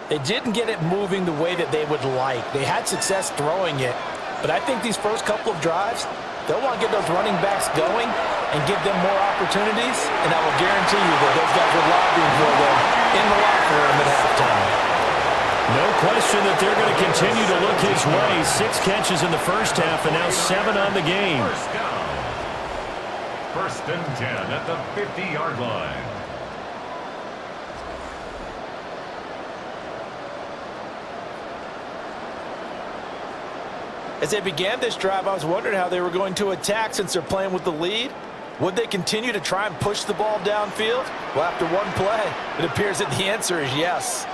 they didn't get it moving the way that they would like. They had success throwing it, but I think these first couple of drives, they'll want to get those running backs going and give them more opportunities, and I will guarantee you that those guys are lobbying for them in the locker room at halftime. No question that they're going to continue to look his way. 6 catches in the first half and now 7 on the game. First and 10 at the 50-yard line. As they began this drive, I was wondering how they were going to attack since they're playing with the lead. Would they continue to try and push the ball downfield? Well, after one play, it appears that the answer is yes.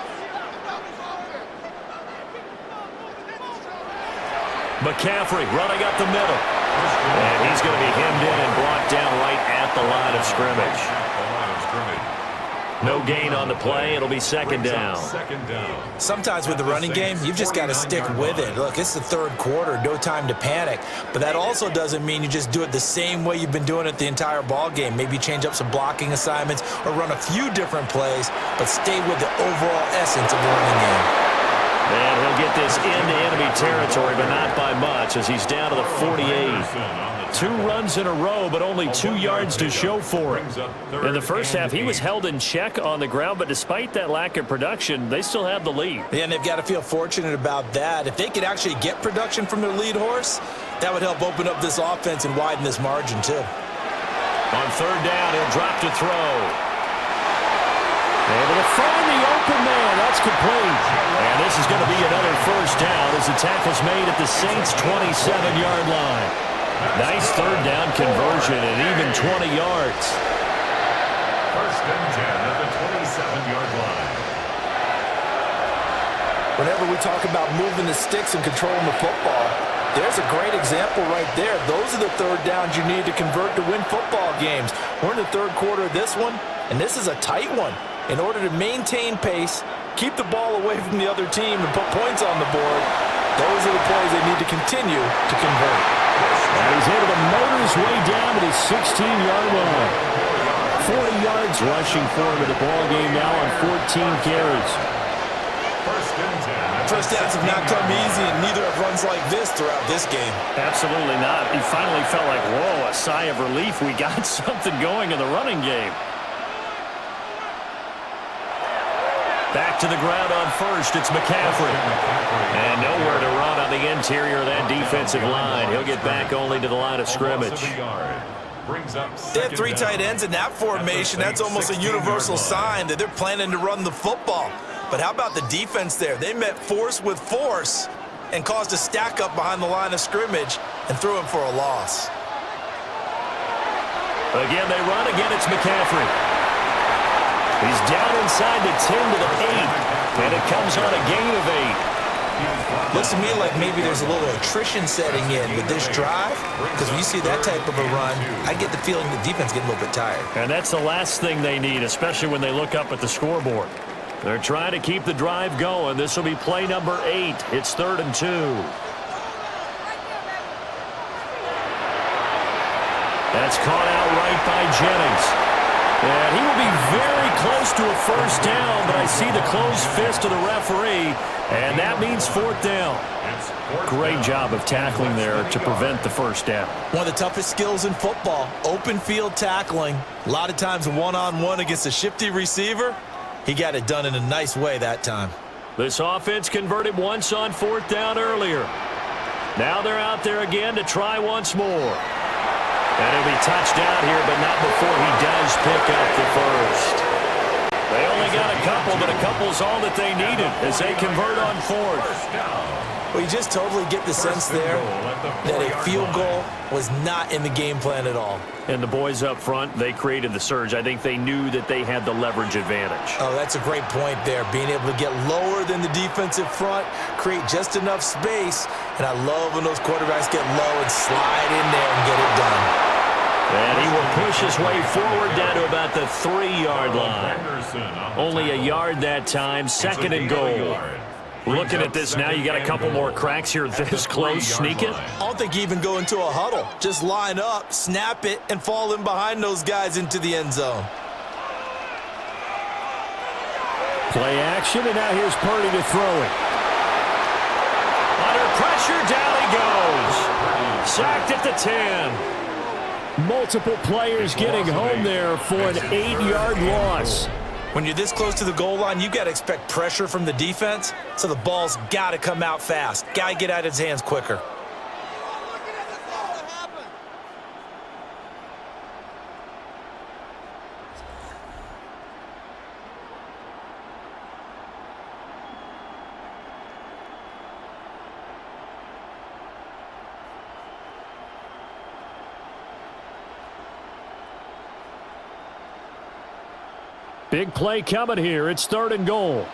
McCaffrey running up the middle. And he's going to be hemmed in and brought down right at the line of scrimmage. No gain on the play. It'll be second down. Sometimes with the running game, you've just got to stick with it. Look, it's the third quarter, no time to panic. But that also doesn't mean you just do it the same way you've been doing it the entire ball game. Maybe change up some blocking assignments or run a few different plays, but stay with the overall essence of the running game. And he'll get this into enemy territory, but not by much as he's down to the 48. 2 runs in a row, but only 2 yards to show for it. In the first half, he was held in check on the ground, but despite that lack of production, they still have the lead. Yeah, and they've got to feel fortunate about that. If they could actually get production from their lead horse, that would help open up this offense and widen this margin, too. On third down, he'll drop to throw. Able to find the open man. That's complete. And this is going to be another first down as the tackle's made at the Saints' 27-yard line. Nice third down conversion and even 20 yards. First and 10 at the 27-yard line. Whenever we talk about moving the sticks and controlling the football, there's a great example right there. Those are the third downs you need to convert to win football games. We're in the third quarter of this one, and this is a tight one. In order to maintain pace, keep the ball away from the other team, and put points on the board, those are the plays they need to continue to convert. And he's able to motor his way down to the 16-yard line. 40 yards rushing for him in the ball game now on 14 carries. First and 10. First downs have not come easy, and neither have runs like this throughout this game. Absolutely not. He finally felt like, whoa, a sigh of relief. We got something going in the running game. Back to the ground on first. It's McCaffrey. And nowhere to run on the interior of that defensive line. He'll get back only to the line of scrimmage. They had 3 tight ends in that formation. That's almost a universal sign that they're planning to run the football. But how about the defense there? They met force with force and caused a stack up behind the line of scrimmage and threw him for a loss. Again, they run. Again, it's McCaffrey. He's down inside the 10 to the 8, and it comes on a gain of 8. Looks to me like maybe there's a little attrition setting in with this drive, because when you see that type of a run, I get the feeling the defense getting a little bit tired. And that's the last thing they need, especially when they look up at the scoreboard. They're trying to keep the drive going. This will be play number 8. It's 3rd and 2. That's caught out right by Jennings. And he will be very close to a first down, but I see the closed fist of the referee, and that means 4th down. Great job of tackling there to prevent the first down. One of the toughest skills in football, open field tackling. A lot of times one-on-one against a shifty receiver. He got it done in a nice way that time. This offense converted once on 4th down earlier. Now they're out there again to try once more. And he'll be touched down here, but not before he does pick up the first. They only got a couple, but a couple's all that they needed as they convert on 4th. Well, you just totally get the sense there that a field goal was not in the game plan at all. And the boys up front, they created the surge. I think they knew that they had the leverage advantage. Oh, that's a great point there. Being able to get lower than the defensive front, create just enough space. And I love when those quarterbacks get low and slide in there and get it done. And he will push his way forward down to about the 3-yard line. Only a yard that time, 2nd and goal. Looking at this now, you got a couple more cracks here this close. Sneak it. I don't think you even go into a huddle. Just line up, snap it, and fall in behind those guys into the end zone. Play action, and now here's Purdy to throw it. Under pressure, down he goes. Sacked at the 10. Multiple players getting home there for an 8-yard loss. When you're this close to the goal line, you got to expect pressure from the defense, so the ball's got to come out fast. Got to get out of his hands quicker. Big play coming here. It's 3rd and goal.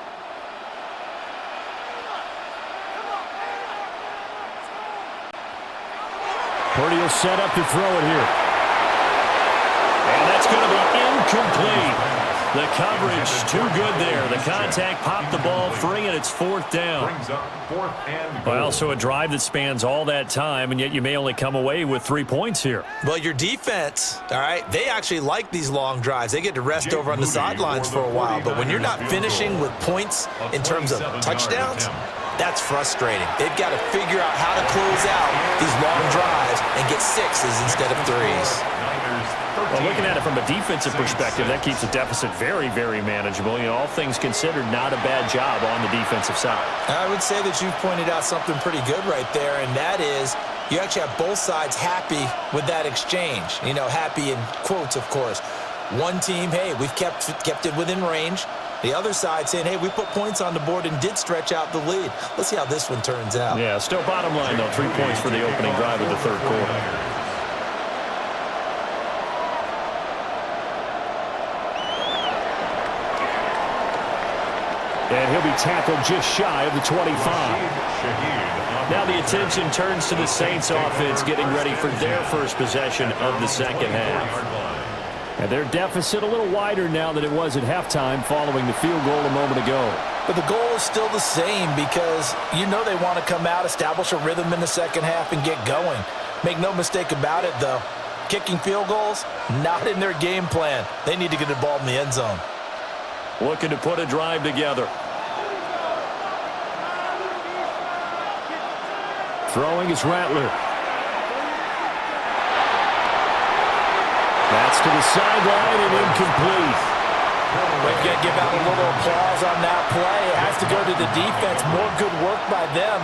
Purdy will set up to throw it here. And that's going to be incomplete. The coverage too good there. The contact popped the ball free, and it's 4th down. Well, so a drive that spans all that time, and yet you may only come away with 3 points here. Well, your defense, all right, they actually like these long drives. They get to rest over on the sidelines for a while. But when you're not finishing with points in terms of touchdowns, that's frustrating. They've got to figure out how to close out these long drives and get 6s instead of 3s. Well, looking at it from a defensive perspective, that keeps the deficit very, very manageable. You know, all things considered, not a bad job on the defensive side. I would say that you've pointed out something pretty good right there, and that is you actually have both sides happy with that exchange. You know, happy in quotes, of course. One team, hey, we've kept it within range. The other side saying, hey, we put points on the board and did stretch out the lead. Let's see how this one turns out. Yeah, still bottom line, though, 3 points for the opening drive of the 3rd quarter. And he'll be tackled just shy of the 25. Now the attention turns to the Saints offense getting ready for their first possession of the 2nd half. And their deficit a little wider now than it was at halftime following the field goal a moment ago. But the goal is still the same because you know they want to come out, establish a rhythm in the 2nd half, and get going. Make no mistake about it, though. Kicking field goals, not in their game plan. They need to get the ball in the end zone. Looking to put a drive together. Throwing is Rattler. That's to the sideline and incomplete. We've got to give out a little applause on that play. It has to go to the defense. More good work by them.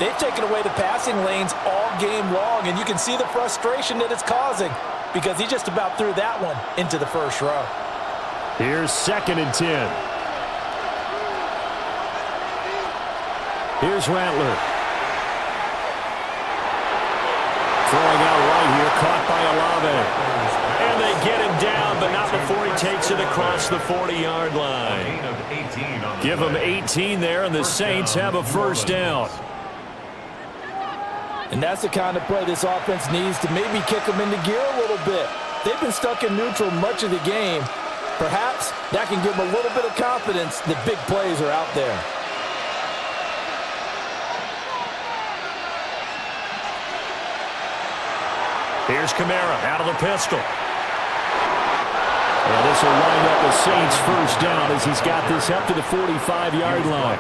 They've taken away the passing lanes all game long, and you can see the frustration that it's causing because he just about threw that one into the first row. Here's 2nd and 10. Here's Rattler. Throwing out right here, caught by Olave. And they get him down, but not before he takes it across the 40-yard line. Give him 18 there, and the Saints have a first down. And that's the kind of play this offense needs to maybe kick them into gear a little bit. They've been stuck in neutral much of the game. Perhaps that can give them a little bit of confidence that big plays are out there. Here's Kamara out of the pistol. And this will line up the Saints' first down as he's got this up to the 45-yard line.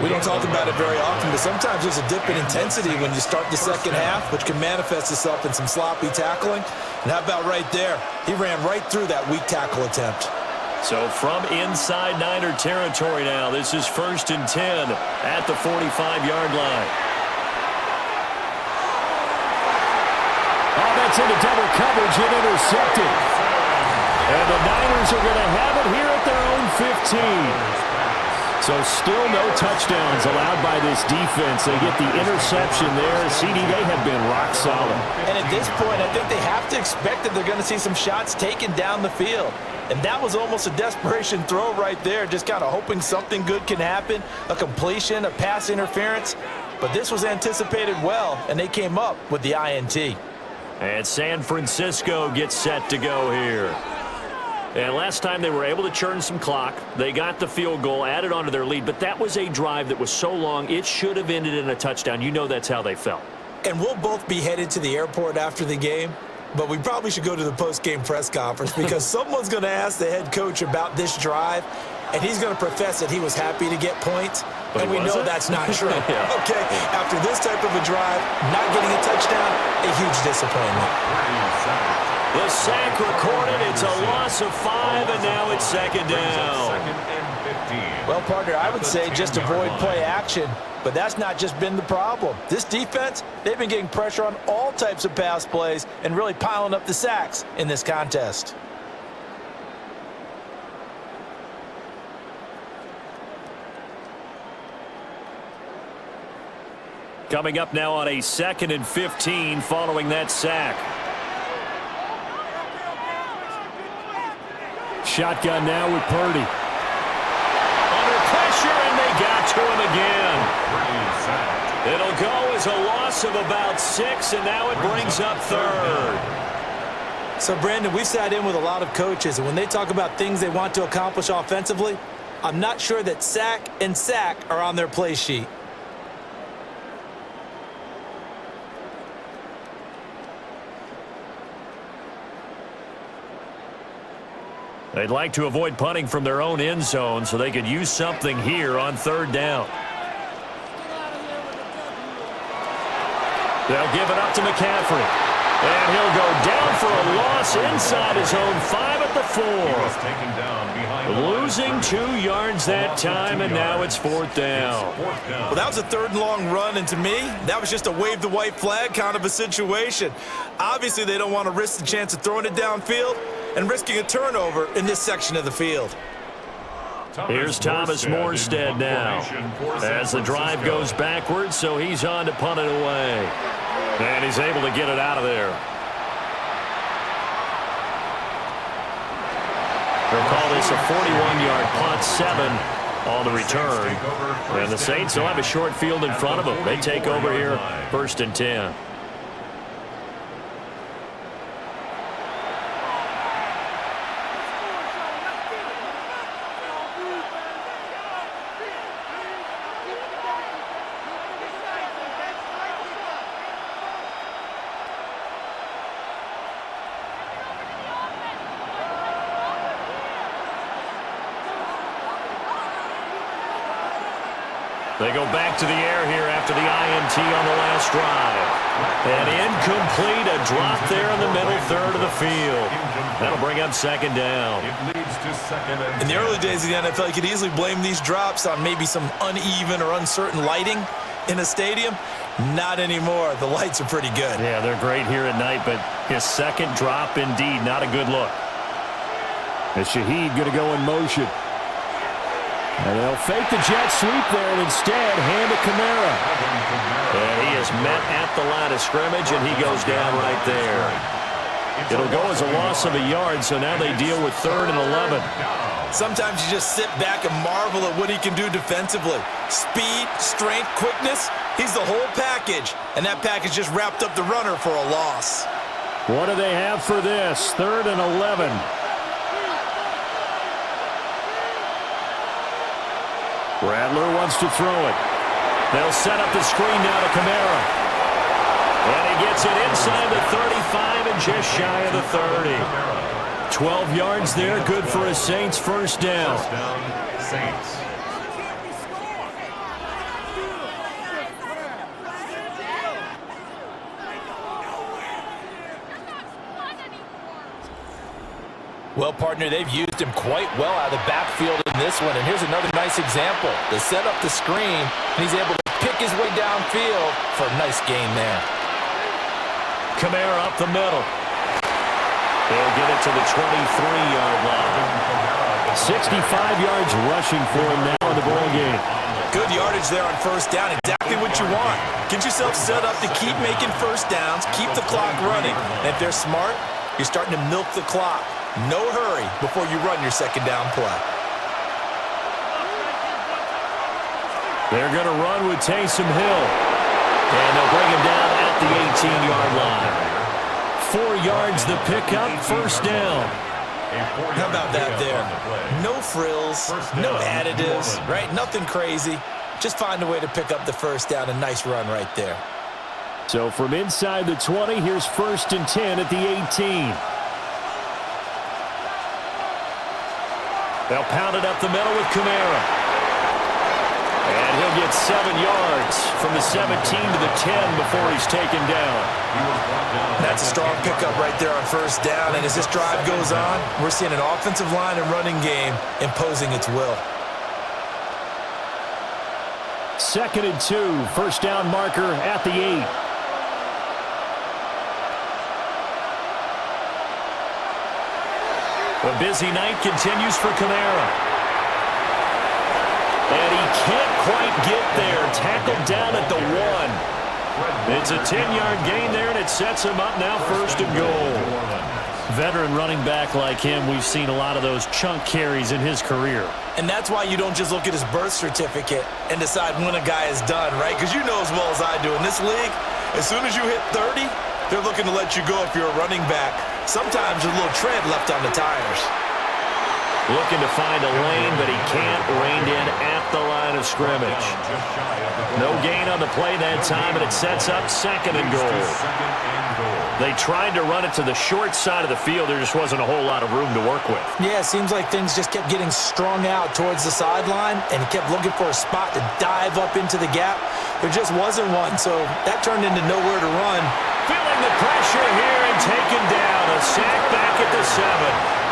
We don't talk about it very often, but sometimes there's a dip in intensity when you start the 2nd half, which can manifest itself in some sloppy tackling. And how about right there? He ran right through that weak tackle attempt. So from inside Niner territory now, this is 1st and 10 at the 45-yard line. Oh, that's into double coverage and intercepted. And the Niners are going to have it here at their own 15. So still no touchdowns allowed by this defense. They get the interception there. CD, they have been rock solid. And at this point, I think they have to expect that they're going to see some shots taken down the field. And that was almost a desperation throw right there, just kind of hoping something good can happen, a completion, a pass interference. But this was anticipated well, and they came up with the INT. And San Francisco gets set to go here. And last time they were able to churn some clock. They got the field goal, added onto their lead, but that was a drive that was so long, it should have ended in a touchdown. You know that's how they felt. And we'll both be headed to the airport after the game, but we probably should go to the post-game press conference because someone's going to ask the head coach about this drive, and he's going to profess that he was happy to get points, and we know that's not true. Yeah. Okay, after this type of a drive, not getting a touchdown, a huge disappointment. The sack recorded. It's a loss of 5, and now it's second down. Well, partner, I would say just avoid play action, but that's not just been the problem. This defense, they've been getting pressure on all types of pass plays and really piling up the sacks in this contest. Coming up now on a 2nd and 15 following that sack. Shotgun now with Purdy. Under pressure, and they got to him again. It'll go as a loss of about 6, and now it brings up 3rd. So, Brandon, we sat in with a lot of coaches, and when they talk about things they want to accomplish offensively, I'm not sure that sack and sack are on their play sheet. They'd like to avoid punting from their own end zone so they could use something here on 3rd down. They'll give it up to McCaffrey. And he'll go down for a loss inside his own 5 at the 4. Losing 2 yards that time, and now it's 4th down. Well, that was a 3rd and long run, and to me, that was just a wave the white flag kind of a situation. Obviously, they don't want to risk the chance of throwing it downfield and risking a turnover in this section of the field. Here's Thomas Morstead now as the drive goes backwards, so he's on to punt it away. And he's able to get it out of there. They'll call this a 41-yard punt, 7 on the return. And the Saints will have a short field in front of them. They take over here, 1st and 10. They go back to the air here after the INT on the last drive. And incomplete, a drop there in the middle 3rd of the field. That'll bring up 2nd down. In the early days of the NFL, you could easily blame these drops on maybe some uneven or uncertain lighting in a stadium. Not anymore. The lights are pretty good. Yeah, they're great here at night, but his 2nd drop, indeed, not a good look. Is Shaheed going to go in motion? And they'll fake the jet sweep there and instead hand to Kamara. And he is met at the line of scrimmage, and he goes down right there. It'll go as a loss of a yard, so now they deal with 3rd and 11. Sometimes you just sit back and marvel at what he can do defensively. Speed, strength, quickness, he's the whole package. And that package just wrapped up the runner for a loss. What do they have for this? 3rd and 11. Rattler wants to throw it. They'll set up the screen now to Kamara. And he gets it inside the 35 and just shy of the 30. 12 yards there, good for a Saints 1st down. Saints. Well, partner, they've used him quite well out of the backfield in this one. And here's another nice example. They set up the screen, and he's able to pick his way downfield for a nice gain there. Kamara up the middle. They'll get it to the 23-yard line. 65 yards rushing for him now in the ball game. Good yardage there on 1st down. Exactly what you want. Get yourself set up to keep making 1st downs, keep the clock running. And if they're smart, you're starting to milk the clock. No hurry before you run your 2nd down play. They're going to run with Taysom Hill. And they'll bring him down at the 18-yard line. 4 yards the pickup, first down. How about that there? No frills, no additives, right? Nothing crazy. Just find a way to pick up the first down. A nice run right there. So from inside the 20, here's 1st and 10 at the 18. They'll pound it up the middle with Kamara. And he'll get 7 yards from the 17 to the 10 before he's taken down. That's a strong pickup right there on first down. And as this drive goes on, we're seeing an offensive line and running game imposing its will. 2nd and 2, first down marker at the 8. The busy night continues for Kamara. And he can't quite get there. Tackled down at the 1. It's a 10-yard gain there, and it sets him up now 1st and goal. Veteran running back like him, we've seen a lot of those chunk carries in his career. And that's why you don't just look at his birth certificate and decide when a guy is done, right? Because you know as well as I do, in this league, as soon as you hit 30, they're looking to let you go if you're a running back. Sometimes there's a little tread left on the tires. Looking to find a lane, but he can't. Reined in at the line of scrimmage. No gain on the play that time, and it sets up 2nd and goal. They tried to run it to the short side of the field. There just wasn't a whole lot of room to work with. Yeah, it seems like things just kept getting strung out towards the sideline, and he kept looking for a spot to dive up into the gap. There just wasn't one, so that turned into nowhere to run. Feeling the pressure here and taken down. A sack back at the 7.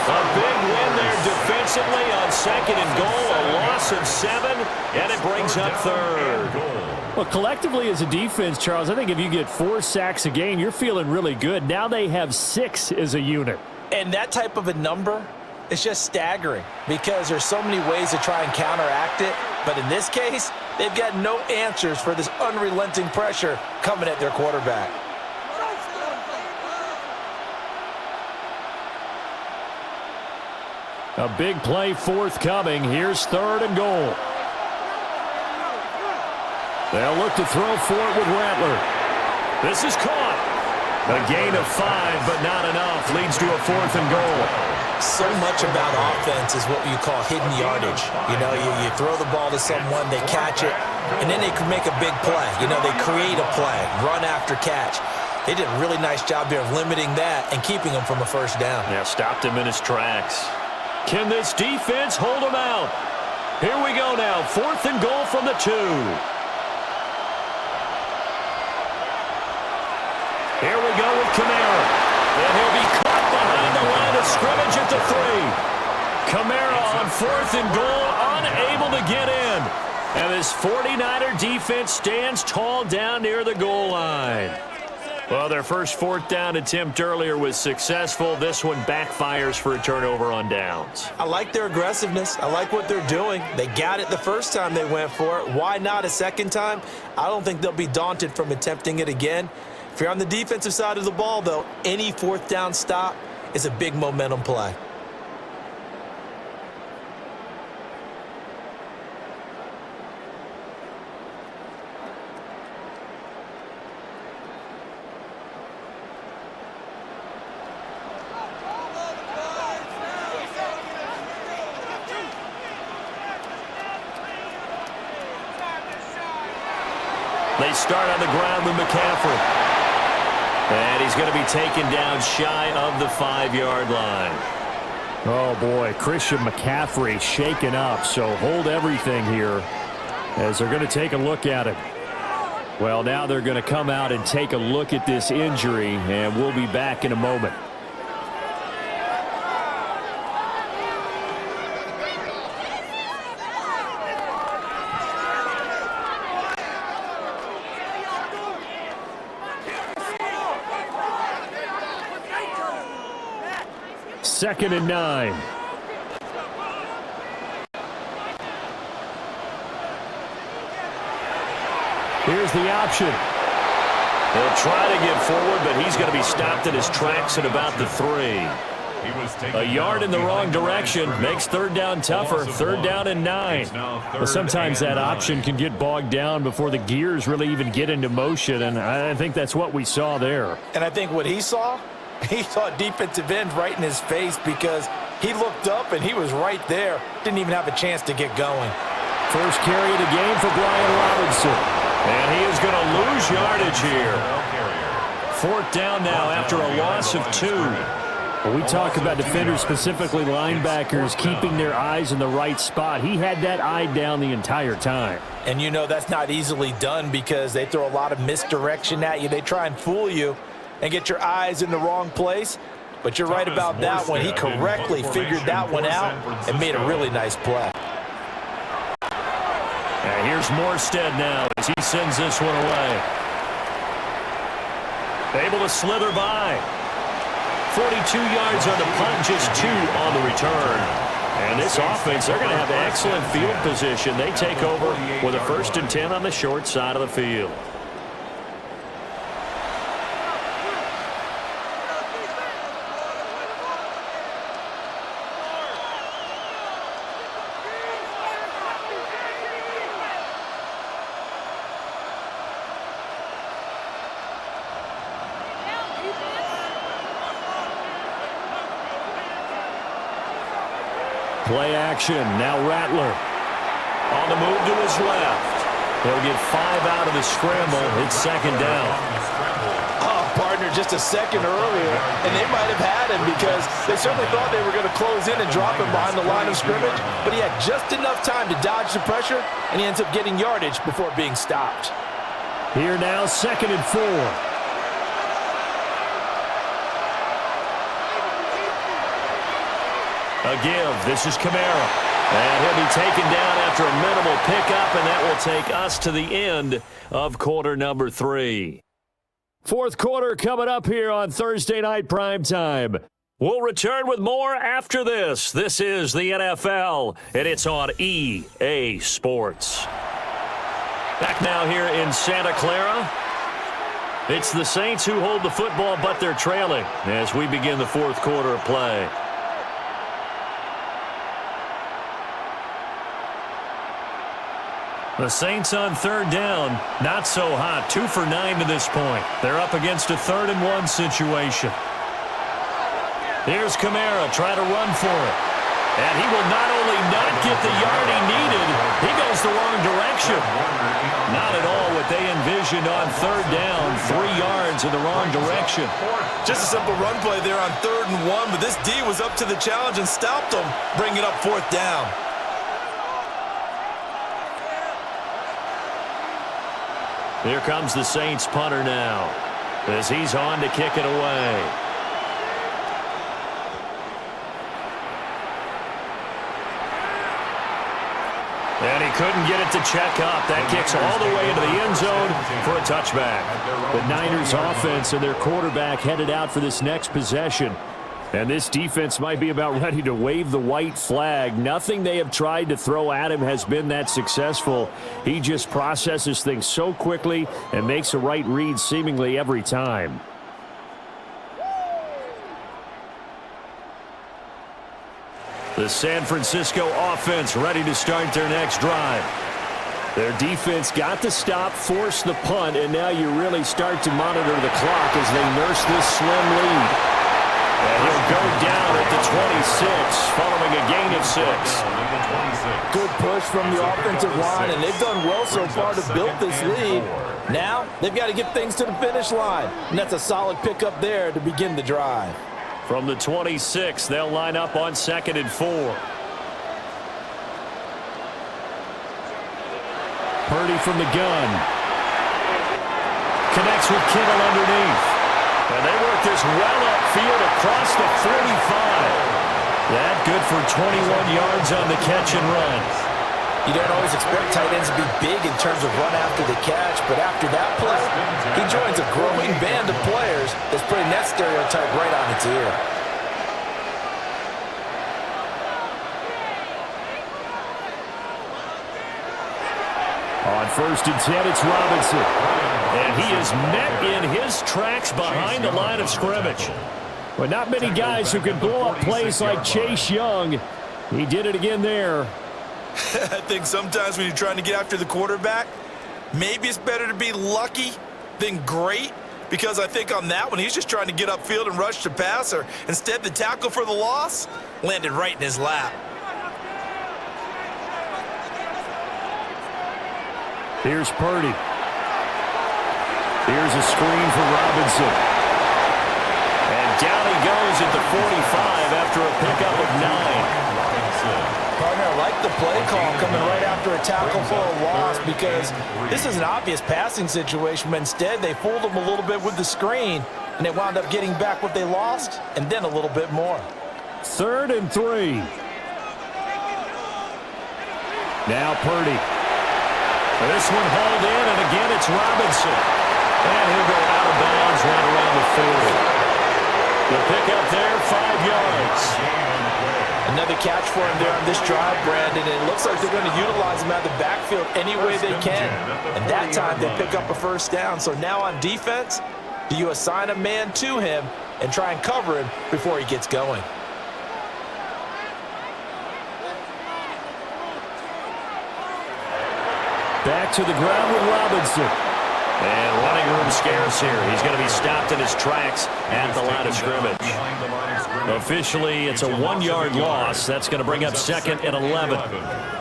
A big win there defensively on 2nd and goal. A loss of 7, and it brings up 3rd. Well, collectively as a defense, Charles, I think if you get 4 sacks a game, you're feeling really good. Now they have 6 as a unit. And that type of a number is just staggering because there's so many ways to try and counteract it. But in this case, they've got no answers for this unrelenting pressure coming at their quarterback. A big play forthcoming. Here's 3rd and goal. They'll look to throw for it with Rattler. This is caught. A gain of 5, but not enough. Leads to a 4th and goal. So much about offense is what you call hidden yardage. You know, you throw the ball to someone, they catch it, and then they can make a big play. You know, they create a play, run after catch. They did a really nice job here of limiting that and keeping him from a first down. Yeah, stopped him in his tracks. Can this defense hold him out? Here we go now. 4th and goal from the 2. Here we go with Kamara. And he'll be caught behind the line of scrimmage at the 3. Kamara on 4th and goal, unable to get in. And this 49er defense stands tall down near the goal line. Well, their first 4th down attempt earlier was successful. This one backfires for a turnover on downs. I like their aggressiveness. I like what they're doing. They got it the first time they went for it. Why not a second time? I don't think they'll be daunted from attempting it again. If you're on the defensive side of the ball, though, any 4th down stop is a big momentum play. They start on the ground with McCaffrey. And he's going to be taken down shy of the 5-yard line. Oh, boy, Christian McCaffrey shaken up, so hold everything here as they're going to take a look at it. Well, now they're going to come out and take a look at this injury, and we'll be back in a moment. Second and 9. Here's the option. He'll try to get forward, but he's going to be stopped in his tracks at about the 3. A yard in the wrong direction makes third down tougher. Third down and 9. But sometimes that option can get bogged down before the gears really even get into motion, and I think that's what we saw there. And I think what he saw a defensive end right in his face because he looked up and he was right there. Didn't even have a chance to get going. First carry of the game for Brian Robinson. And he is going to lose yardage here. Fourth down now after a loss of 2. When we talk about defenders, specifically linebackers, keeping their eyes in the right spot, he had that eye down the entire time. And you know that's not easily done because they throw a lot of misdirection at you. They try and fool you and get your eyes in the wrong place. But you're right about that one. He correctly figured that one out and made a really nice play. And here's Morstead now as he sends this one away. Able to slither by. 42 yards on the punt, just 2 on the return. And this offense, they're going to have excellent field position. They take over with a 1st and 10 on the short side of the field. Play action. Now Rattler. On the move to his left. He'll get 5 out of the scramble. It's 2nd down. Oh, partner, just a second earlier, and they might have had him because they certainly thought they were going to close in and drop him behind the line of scrimmage, but he had just enough time to dodge the pressure, and he ends up getting yardage before being stopped. Here now, 2nd and 4. A give. This is Kamara. And he'll be taken down after a minimal pickup, and that will take us to the end of quarter number 3. Fourth quarter coming up here on Thursday Night Primetime. We'll return with more after this. This is the NFL, and it's on EA Sports. Back now here in Santa Clara. It's the Saints who hold the football, but they're trailing as we begin the fourth quarter of play. The Saints on third down, not so hot. 2 for 9 to this point. They're up against a 3rd and 1 situation. Here's Kamara, try to run for it. And he will not only not get the yard he needed, he goes the wrong direction. Not at all what they envisioned on third down. 3 yards in the wrong direction. Just a simple run play there on 3rd and 1, but this D was up to the challenge and stopped them, bringing up 4th down. Here comes the Saints punter now as he's on to kick it away. And he couldn't get it to check up. That kicks all the way into the end zone for a touchback. The Niners offense and their quarterback headed out for this next possession. And this defense might be about ready to wave the white flag. Nothing they have tried to throw at him has been that successful. He just processes things so quickly and makes a right read seemingly every time. The San Francisco offense ready to start their next drive. Their defense got the stop, forced the punt, and now you really start to monitor the clock as they nurse this slim lead. And he'll go down at the 26 following a gain of 6. Good push from the offensive line, and they've done well so far to build this lead. Now they've got to get things to the finish line, and that's a solid pickup there to begin the drive. From the 26, they'll line up on 2nd and 4. Purdy from the gun. Connects with Kittle underneath. And they work this well upfield across the 45. That good for 21 yards on the catch and run. You don't always expect tight ends to be big in terms of run after the catch, but after that play, he joins a growing band of players that's putting that stereotype right on its ear. On 1st and 10, it's Robinson. And he is met in his tracks behind the line of scrimmage. But not many guys who can blow up plays like Chase Young. He did it again there. I think sometimes when you're trying to get after the quarterback, maybe it's better to be lucky than great, because I think on that one, he's just trying to get upfield and rush the passer. Instead, the tackle for the loss landed right in his lap. Here's Purdy. Here's a screen for Robinson. And down he goes at the 45 after a pickup of 9. Partner, I like the play call coming right after a tackle for a loss, because this is an obvious passing situation, but instead they fooled him a little bit with the screen, and they wound up getting back what they lost and then a little bit more. 3rd and 3. Now Purdy. This one hauled in, and again it's Robinson. And he'll go out of bounds right around the 40. The pickup there, 5 yards. Another catch for him there on this drive, Brandon, and it looks like they're going to utilize him out of the backfield any way they can. And that time they pick up a first down. So now on defense, do you assign a man to him and try and cover him before he gets going? Back to the ground with Robinson. And running room scarce here. He's going to be stopped in his tracks at the line of scrimmage. Officially, it's a 1-yard loss. That's going to bring up 2nd and 11.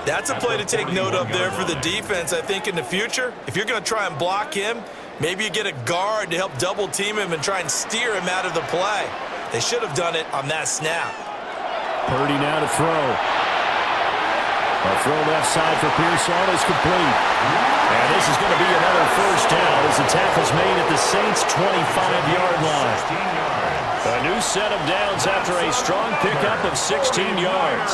That's a play to take note of there for the defense, I think, in the future. If you're going to try and block him, maybe you get a guard to help double team him and try and steer him out of the play. They should have done it on that snap. Purdy now to throw. A throw left side for Pearson is complete. And this is going to be another first down as the tackle's made at the Saints' 25-yard line. A new set of downs after a strong pickup of 16 yards.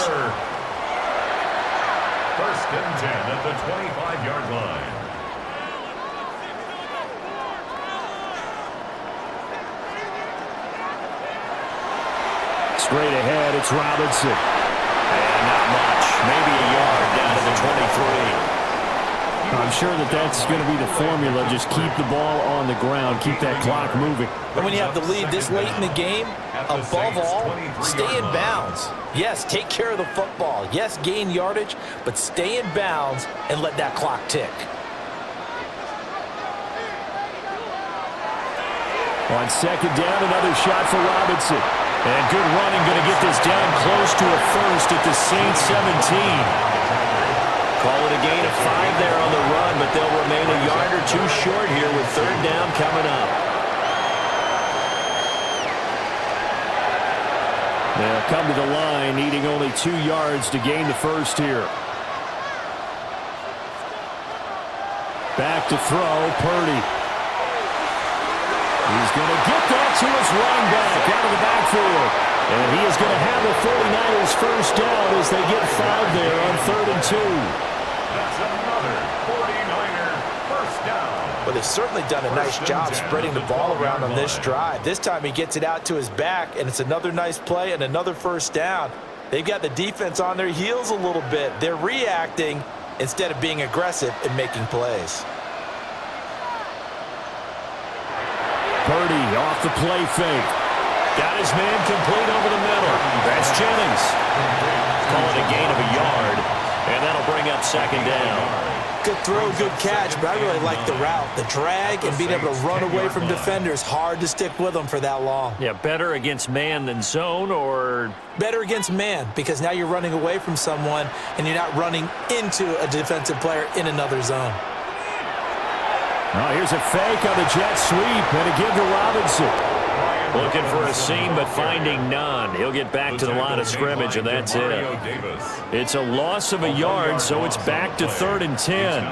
1st and 10 at the 25-yard line. Straight ahead, it's Robinson. And not much. Maybe a yard down to the 23. I'm sure that's going to be the formula. Just keep the ball on the ground. Keep that clock moving. And when you have the lead this late in the game, above all, stay in bounds. Yes, take care of the football. Yes, gain yardage, but stay in bounds and let that clock tick. On 2nd down, another shot for Robinson. And good running, going to get this down close to a first at the Saints 17. Call it a gain of 5 there on the run, but they'll remain a yard or 2 short here with 3rd down coming up. They'll come to the line, needing only 2 yards to gain the first here. Back to throw, Purdy. He's going to get that to his running back out of the backfield. And he is going to have the 49ers first down as they get 5 there on 3rd and 2. That's another 49er first down. Well, they've certainly done a nice job spreading the ball around on this drive. This time he gets it out to his back, and it's another nice play and another first down. They've got the defense on their heels a little bit. They're reacting instead of being aggressive and making plays. Purdy off the play fake. Got his man complete over the middle. That's Jennings. Call it a gain of a yard, and that'll bring up 2nd down. Good throw, good catch, but I really like the route. The drag and being able to run away from defenders, hard to stick with them for that long. Yeah, better against man than zone, or? Better against man, because now you're running away from someone and you're not running into a defensive player in another zone. Oh, here's a fake on the jet sweep, and a give to Robinson. Looking for a seam, but finding none. He'll get back to the line of scrimmage, and that's it. It's a loss of a yard, so it's back to 3rd and 10.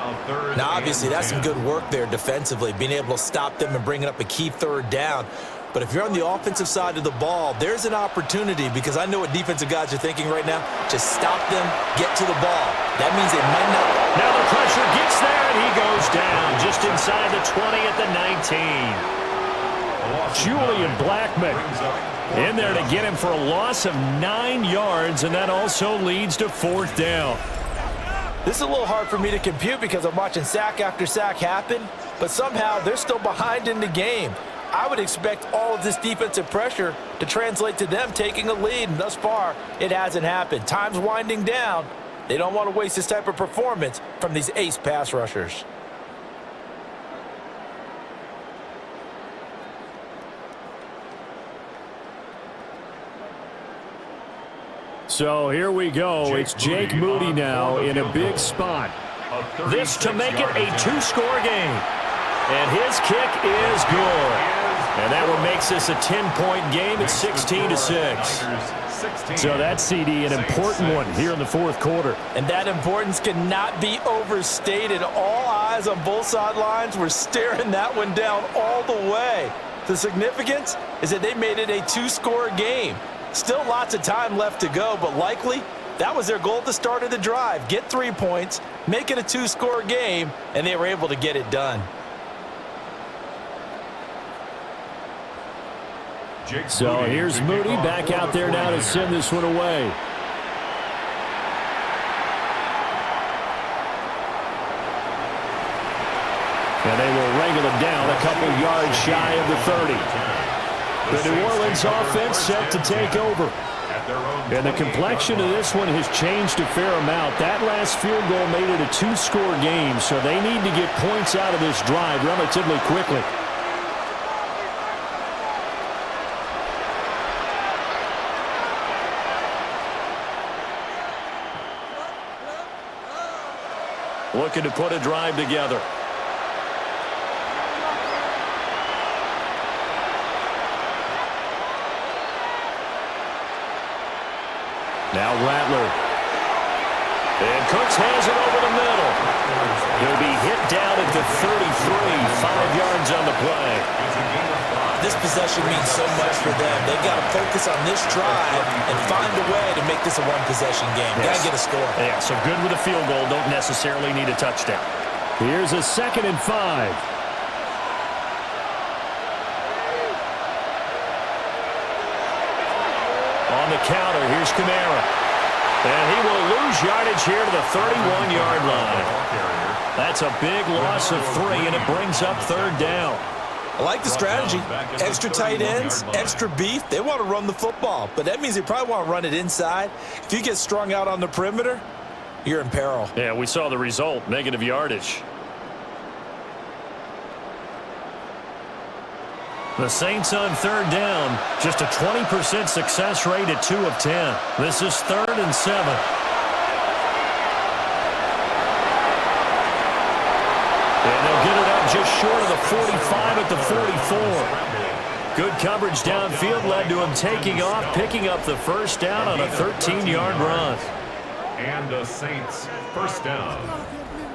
Now, obviously, that's some good work there defensively, being able to stop them and bringing up a key 3rd down. But if you're on the offensive side of the ball, there's an opportunity, because I know what defensive guys are thinking right now. Just stop them, get to the ball. That means they might not. Now the pressure gets there, and he goes down just inside the 20 at the 19. Julian Blackmon in there to get him for a loss of 9 yards, and that also leads to 4th down. This is a little hard for me to compute because I'm watching sack after sack happen, but somehow they're still behind in the game. I would expect all of this defensive pressure to translate to them taking a lead, and thus far, it hasn't happened. Time's winding down. They don't want to waste this type of performance from these ace pass rushers. So here we go. It's Jake Moody now in a big spot. This to make it a two-score game. And his kick is good. And that one makes this a 10-point game at 16-6. So that, CD, an important one here in the fourth quarter. And that importance cannot be overstated. All eyes on both sidelines were staring that one down all the way. The significance is that they made it a two-score game. Still lots of time left to go, but likely that was their goal at the start of the drive. Get 3 points, make it a two-score game, and they were able to get it done. So here's Moody back out there now to send this one away. And they will wrangle it down a couple yards shy of the 30. The New Orleans offense set to take over. And the complexion of this one has changed a fair amount. That last field goal made it a two-score game, so they need to get points out of this drive relatively quickly. Looking to put a drive together. Now Rattler. And Cooks has it over the middle. He'll be hit down at the 33, 5 yards on the play. This possession means so much for them. They've got to focus on this drive and find a way to make this a one-possession game. Got to get a score. Yeah, so good with a field goal. Don't necessarily need a touchdown. Here's a 2nd and 5. On the counter, here's Kamara. And he will lose yardage here to the 31-yard line. That's a big loss of 3, and it brings up 3rd down. I like the strategy. Extra tight ends, extra beef. They want to run the football, but that means they probably want to run it inside. If you get strung out on the perimeter, you're in peril. Yeah, we saw the result, negative yardage. The Saints on 3rd down, just a 20% success rate at 2 of 10. This is 3rd and 7. And they'll get it up just short of the 45 at the 44. Good coverage downfield led to him taking off, picking up the 1st down on a 13-yard run. And the Saints 1st down.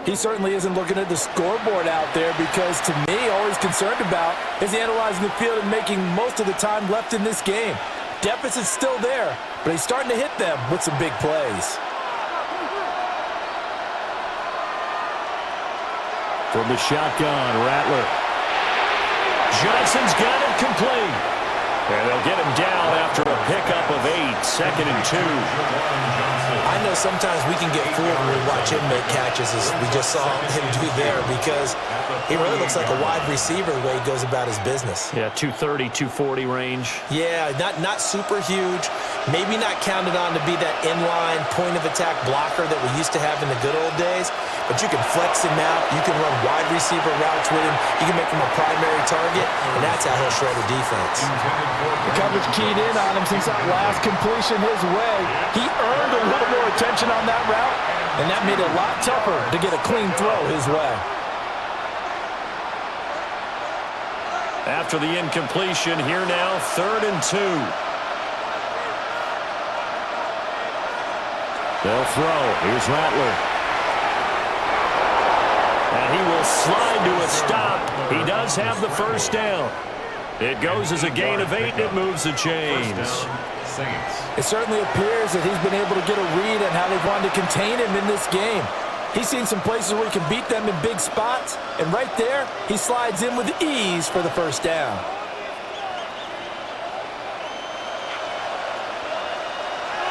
He certainly isn't looking at the scoreboard out there because, to me, all he's concerned about is analyzing the field and making most of the time left in this game. Deficit's still there, but he's starting to hit them with some big plays. From the shotgun, Rattler. Johnson's got it complete. And they'll get him down after a pickup of 8, 2nd and 2. I know sometimes we can get fooled when we watch him make catches, as we just saw him do there, because he really looks like a wide receiver the way he goes about his business. Yeah, 230, 240 range. Yeah, not super huge. Maybe not counted on to be that inline point-of-attack blocker that we used to have in the good old days, but you can flex him out. You can run wide receiver routes with him. You can make him a primary target, and that's how he'll shred a defense. The coverage keyed in on him since that last completion his way. He earned a little more attention on that route, and that made it a lot tougher to get a clean throw his way. After the incompletion, here now, 3rd and 2. They'll throw. Here's Rattler. And he will slide to a stop. He does have the 1st down. It goes as a gain of 8, and it moves the chains. It certainly appears that he's been able to get a read on how they've wanted to contain him in this game. He's seen some places where he can beat them in big spots, and right there, he slides in with ease for the 1st down.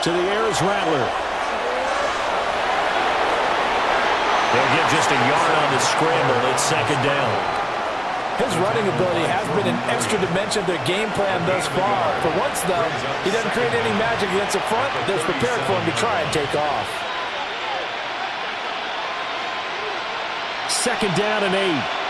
To the air is Rattler. They'll get just a yard on the scramble. It's 2nd down. His running ability has been an extra dimension of their game plan thus far. For once, though, he doesn't create any magic against the front. They're prepared for him to try and take off. 2nd down and 8.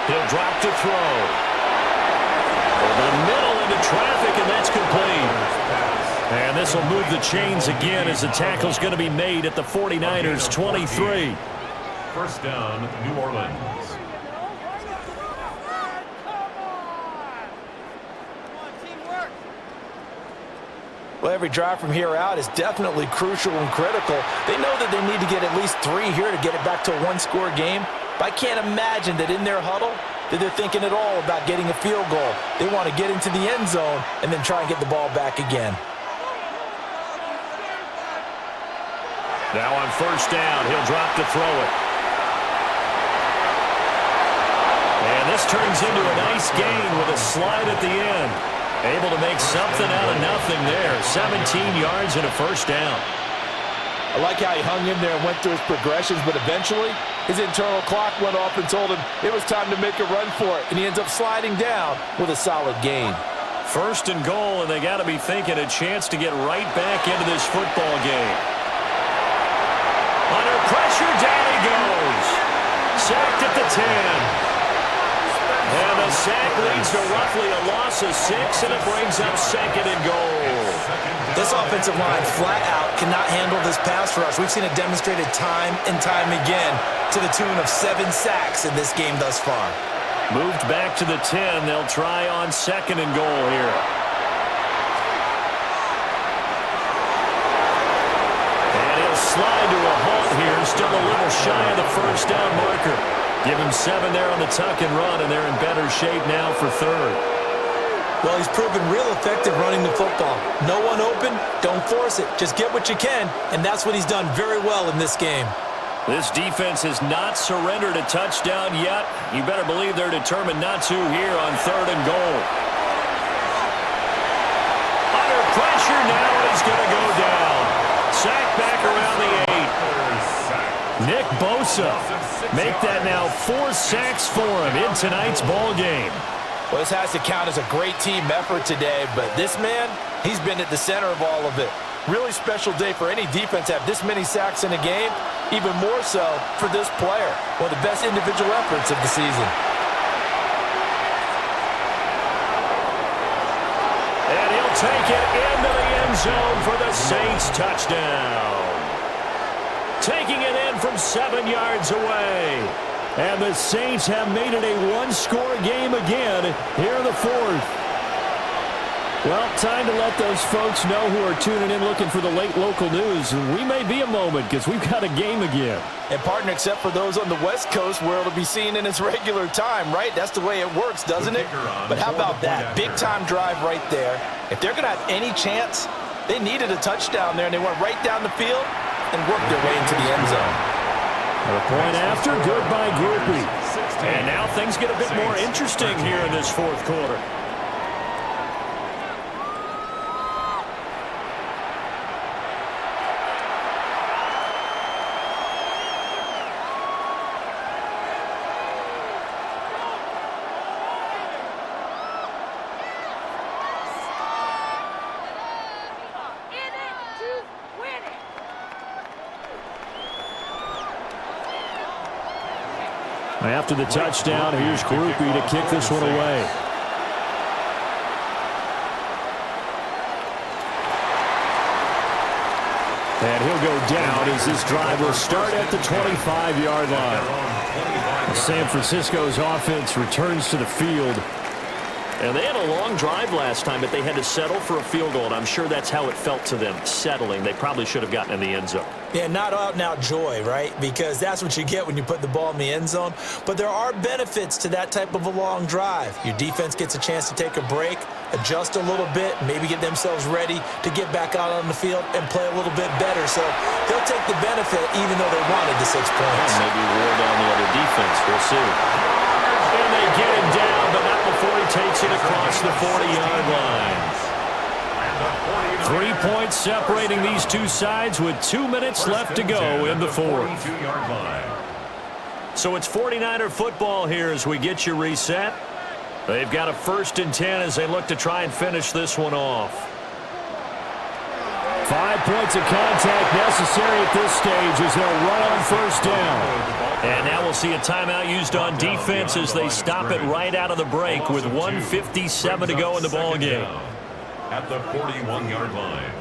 He'll drop to throw. Over the middle into traffic, and that's complete. And this will move the chains again as the tackle's going to be made at the 49ers' 23. 1st down, New Orleans. Well, every drive from here out is definitely crucial and critical. They know that they need to get at least 3 here to get it back to a one-score game. But I can't imagine that in their huddle that they're thinking at all about getting a field goal. They want to get into the end zone and then try and get the ball back again. Now on 1st down, he'll drop to throw it. And this turns into a nice gain with a slide at the end. Able to make something out of nothing there. 17 yards and a 1st down. I like how he hung in there and went through his progressions, but eventually his internal clock went off and told him it was time to make a run for it, and he ends up sliding down with a solid gain. 1st and goal, and they got to be thinking a chance to get right back into this football game. Under pressure, down he goes. Sacked at the 10. And the sack leads to roughly a loss of 6, and it brings up 2nd and goal. This offensive line flat out cannot handle this pass rush. We've seen it demonstrated time and time again to the tune of 7 sacks in this game thus far. Moved back to the 10. They'll try on 2nd and goal here. And he'll slide to a halt here, still a little shy of the 1st down marker. Give him 7 there on the tuck and run, and they're in better shape now for 3rd. Well, he's proven real effective running the football. No one open, don't force it. Just get what you can, and that's what he's done very well in this game. This defense has not surrendered a touchdown yet. You better believe they're determined not to here on 3rd and goal. Under pressure now, he's going to go down. Sack back around the 8. Nick Bosa. Make that now 4 sacks for him in tonight's ball game. Well, this has to count as a great team effort today, but this man, he's been at the center of all of it. Really special day for any defense to have this many sacks in a game, even more so for this player. One of the best individual efforts of the season. And he'll take it into the end zone for the Saints touchdown. Taking it in from 7 yards away. And the Saints have made it a one-score game again here in the 4th. Well, time to let those folks know who are tuning in looking for the late local news. We may be a moment because we've got a game again. And partner, except for those on the West Coast where it'll be seen in its regular time, right? That's the way it works, doesn't it? But how about that? Big-time drive right there. If they're going to have any chance, they needed a touchdown there, and they went right down the field and worked their way into the end zone. A point after, good by Groupie. And now things get a bit more interesting here in this 4th quarter. After the touchdown, here's Groupie to kick this one away. And he'll go down as this drive will start at the 25-yard line. San Francisco's offense returns to the field. And they had a long drive last time, but they had to settle for a field goal, and I'm sure that's how it felt to them, settling. They probably should have gotten in the end zone. Yeah, not out-and-out joy, right? Because that's what you get when you put the ball in the end zone. But there are benefits to that type of a long drive. Your defense gets a chance to take a break, adjust a little bit, maybe get themselves ready to get back out on the field and play a little bit better. So they'll take the benefit even though they wanted the 6 points. And maybe wear down the other defense. We'll see. And they get him down, but not before he takes it across the 40-yard line. 3 points separating these two sides with 2 minutes left to go in the fourth. So it's 49er football here as we get you reset. They've got a 1st and 10 as they look to try and finish this one off. 5 points of contact necessary at this stage as they'll run on 1st down. And now we'll see a timeout used on defense as they stop it right out of the break with 1:57 to go in the ball game. At the 41-yard line.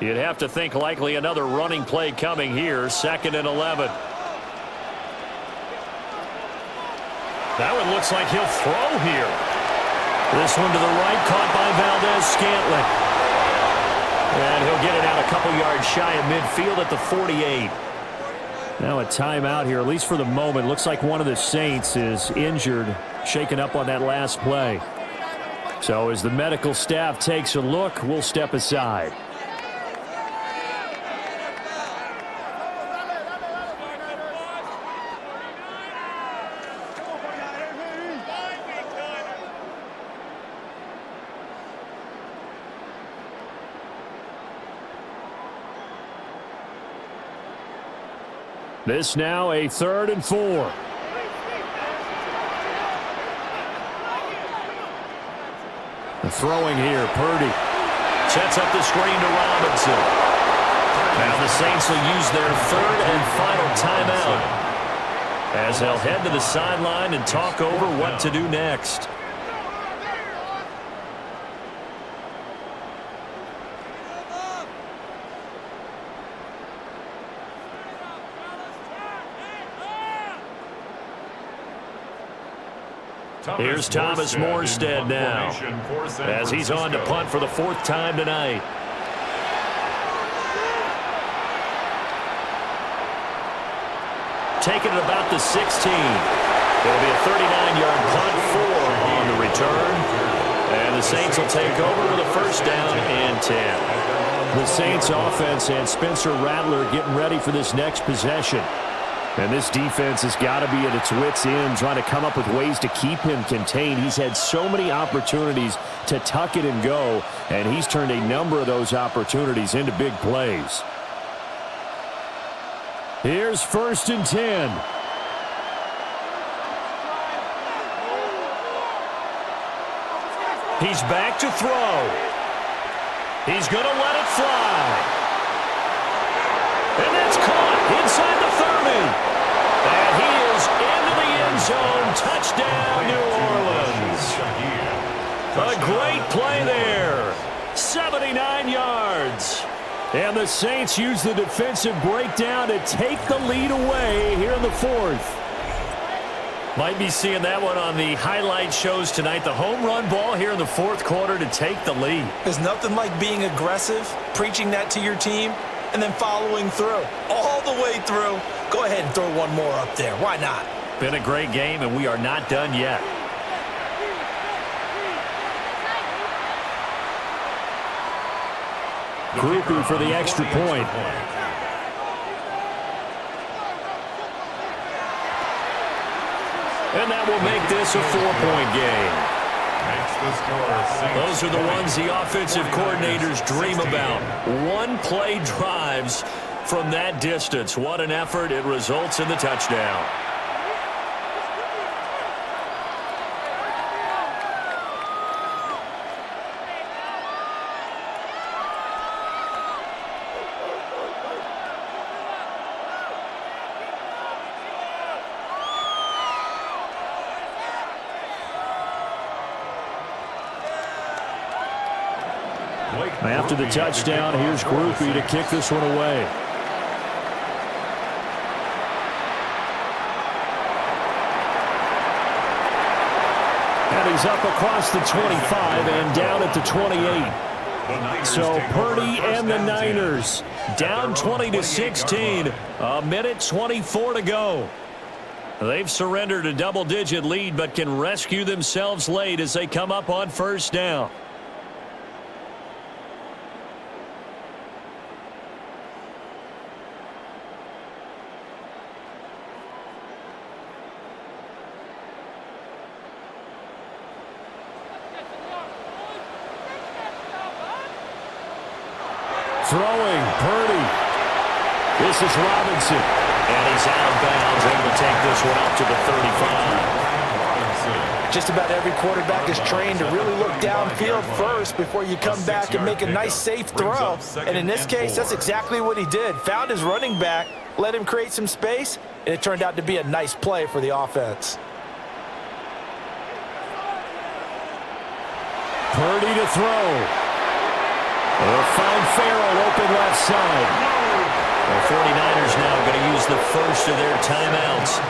You'd have to think likely another running play coming here, 2nd and 11. That one looks like he'll throw here. This one to the right, caught by Valdez-Scantling. And he'll get it out a couple yards shy of midfield at the 48. Now a timeout here, at least for the moment. Looks like one of the Saints is injured, shaken up on that last play. So as the medical staff takes a look, we'll step aside. This now a 3rd and 4. Throwing here, Purdy. Sets up the screen to Robinson. Now the Saints will use their 3rd and final timeout as they'll head to the sideline and talk over what to do next. Here's Thomas Morstead now as he's on to punt for the 4th time tonight. Taking it about the 16. It'll be a 39-yard punt, 4 on the return. And the Saints will take over with a 1st down and 10. The Saints offense and Spencer Rattler getting ready for this next possession. And this defense has got to be at its wits' end, trying to come up with ways to keep him contained. He's had so many opportunities to tuck it and go, and he's turned a number of those opportunities into big plays. Here's 1st and 10. He's back to throw. He's going to let it fly. And that's caught inside the 30. And he is into the end zone. Touchdown, New Orleans. A great play there. 79 yards. And the Saints use the defensive breakdown to take the lead away here in the 4th. Might be seeing that one on the highlight shows tonight. The home run ball here in the 4th quarter to take the lead. There's nothing like being aggressive, preaching that to your team, and then following through. All the way through. Go ahead and throw one more up there. Why not? Been a great game, and we are not done yet. Groupie for the extra point. And that will make this a 4-point game. Those are the ones the offensive coordinators dream about. One-play drives from that distance. What an effort. It results in the touchdown. After the touchdown, here's Groupie to kick this one away. And he's up across the 25 and down at the 28. So Purdy and the Niners down 20-16. A minute 24 to go. They've surrendered a double-digit lead but can rescue themselves late as they come up on 1st down. throwing, Purdy. This is Robinson. And he's out of bounds, able to take this one up to the 35. Just about every quarterback is trained to really look downfield first before you come back and make a nice, safe throw. And in this case, that's exactly what he did. Found his running back, let him create some space, and it turned out to be a nice play for the offense. Purdy to throw. They'll find Farrell open left side. The 49ers now going to use the first of their timeouts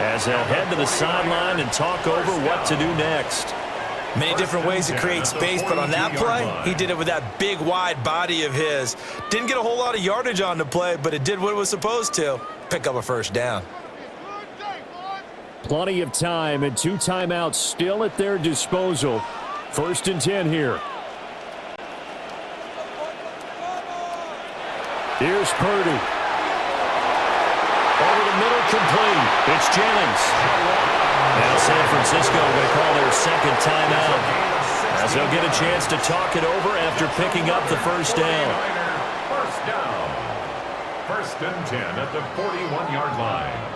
as they'll head to the sideline and talk over what to do next. Many different ways to create space, but on that play, he did it with that big, wide body of his. Didn't get a whole lot of yardage on the play, but it did what it was supposed to, pick up a first down. Plenty of time and 2 timeouts still at their disposal. 1st and 10 here. Here's Purdy. Over the middle, complete. It's Jennings. Now San Francisco going to call their second timeout as they'll get a chance to talk it over after picking up the first down. First down. 1st and 10 at the 41-yard line.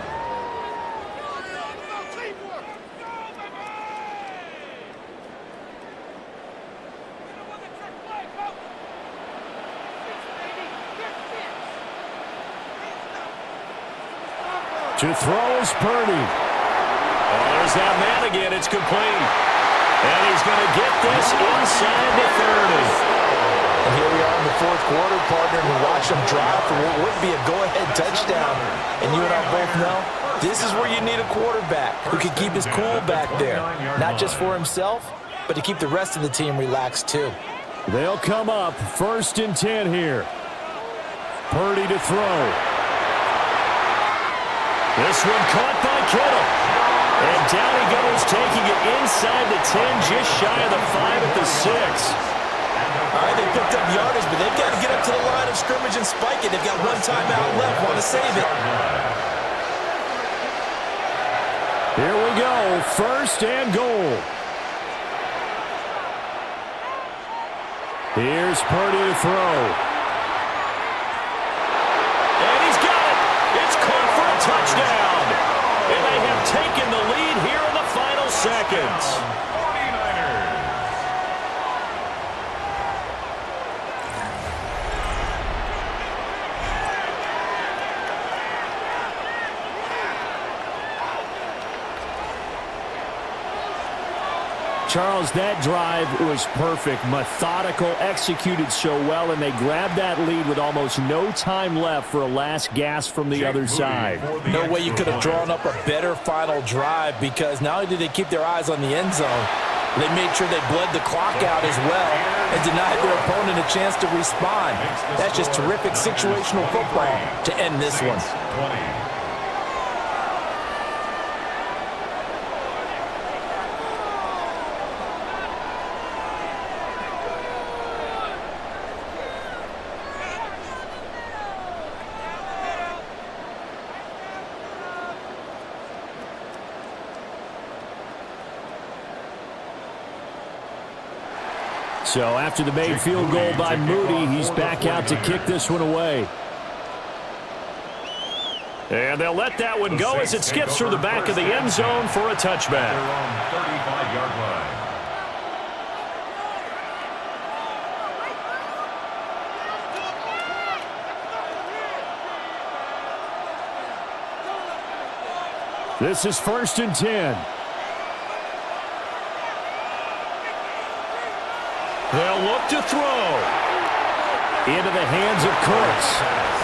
To throw is Purdy. Oh, there's that man again. It's complete. And he's going to get this inside the 30. And here we are in the 4th quarter, partner, and we watch them drive for what would be a go-ahead touchdown. And you and I both know this is where you need a quarterback who can keep his cool back there. Not just for himself, but to keep the rest of the team relaxed too. They'll come up 1st and 10 here. Purdy to throw. This one caught by Kittle. And down he goes, taking it inside the 10, just shy of the 5 at the 6. All right, they picked up yardage, but they've got to get up to the line of scrimmage and spike it. They've got 1 timeout left, want to save it. Here we go, 1st and goal. Here's Purdy to throw. Touchdown! And they have taken the lead here in the final seconds. 49ers. Charles, that drive was perfect, methodical, executed so well, and they grabbed that lead with almost no time left for a last gasp from the other side. No way you could have drawn up a better final drive, because not only did they keep their eyes on the end zone, they made sure they bled the clock out as well and denied their opponent a chance to respond. That's just terrific situational football to end this one. 20. So after the made field goal by Moody, he's back out to kick this one away. And they'll let that one go as it skips through the back of the end zone for a touchback. 35-yard line. This is 1st and 10. They'll look to throw. Into the hands of Cooks.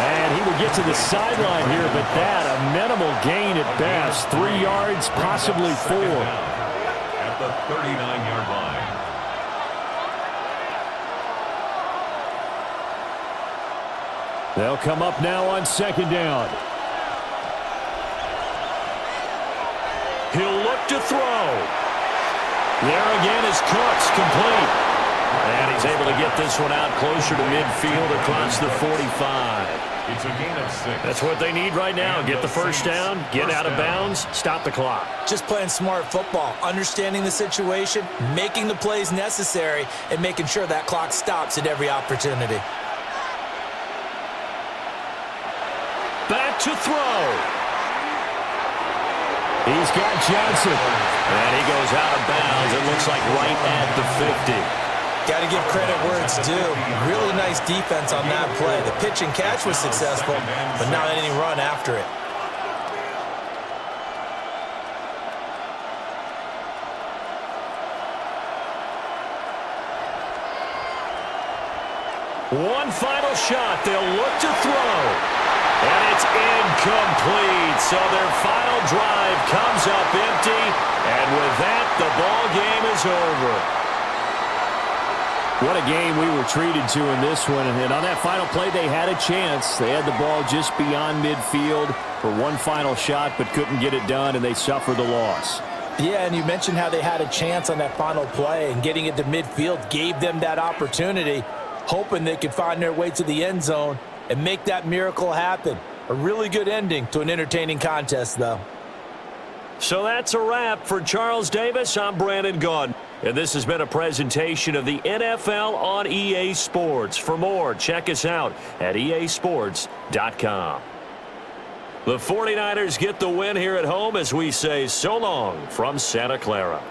And he will get to the sideline here, but that, a minimal gain at best. 3 yards, possibly 4. At the 39-yard line. They'll come up now on 2nd down. He'll look to throw. There again is Cooks, complete. And he's able to get this one out closer to midfield across the 45. It's a gain of 6. That's what they need right now. Get the first down, get out of bounds, stop the clock. Just playing smart football, understanding the situation, making the plays necessary, and making sure that clock stops at every opportunity. look to throw. He's got Johnson. And he goes out of bounds. It looks like right at the 50. Got to give credit where it's due. Really nice defense on that play. The pitch and catch was successful, but not any run after it. One final shot. They'll look to throw. And it's incomplete. So their final drive comes up empty. And with that, the ball game is over. What a game we were treated to in this one. And on that final play, they had a chance. They had the ball just beyond midfield for one final shot, but couldn't get it done, and they suffered the loss. Yeah, and you mentioned how they had a chance on that final play, and getting it to midfield gave them that opportunity, hoping they could find their way to the end zone and make that miracle happen. A really good ending to an entertaining contest, though. So that's a wrap for Charles Davis. I'm Brandon Gaudin, and this has been a presentation of the NFL on EA Sports. For more, check us out at easports.com. The 49ers get the win here at home as we say so long from Santa Clara.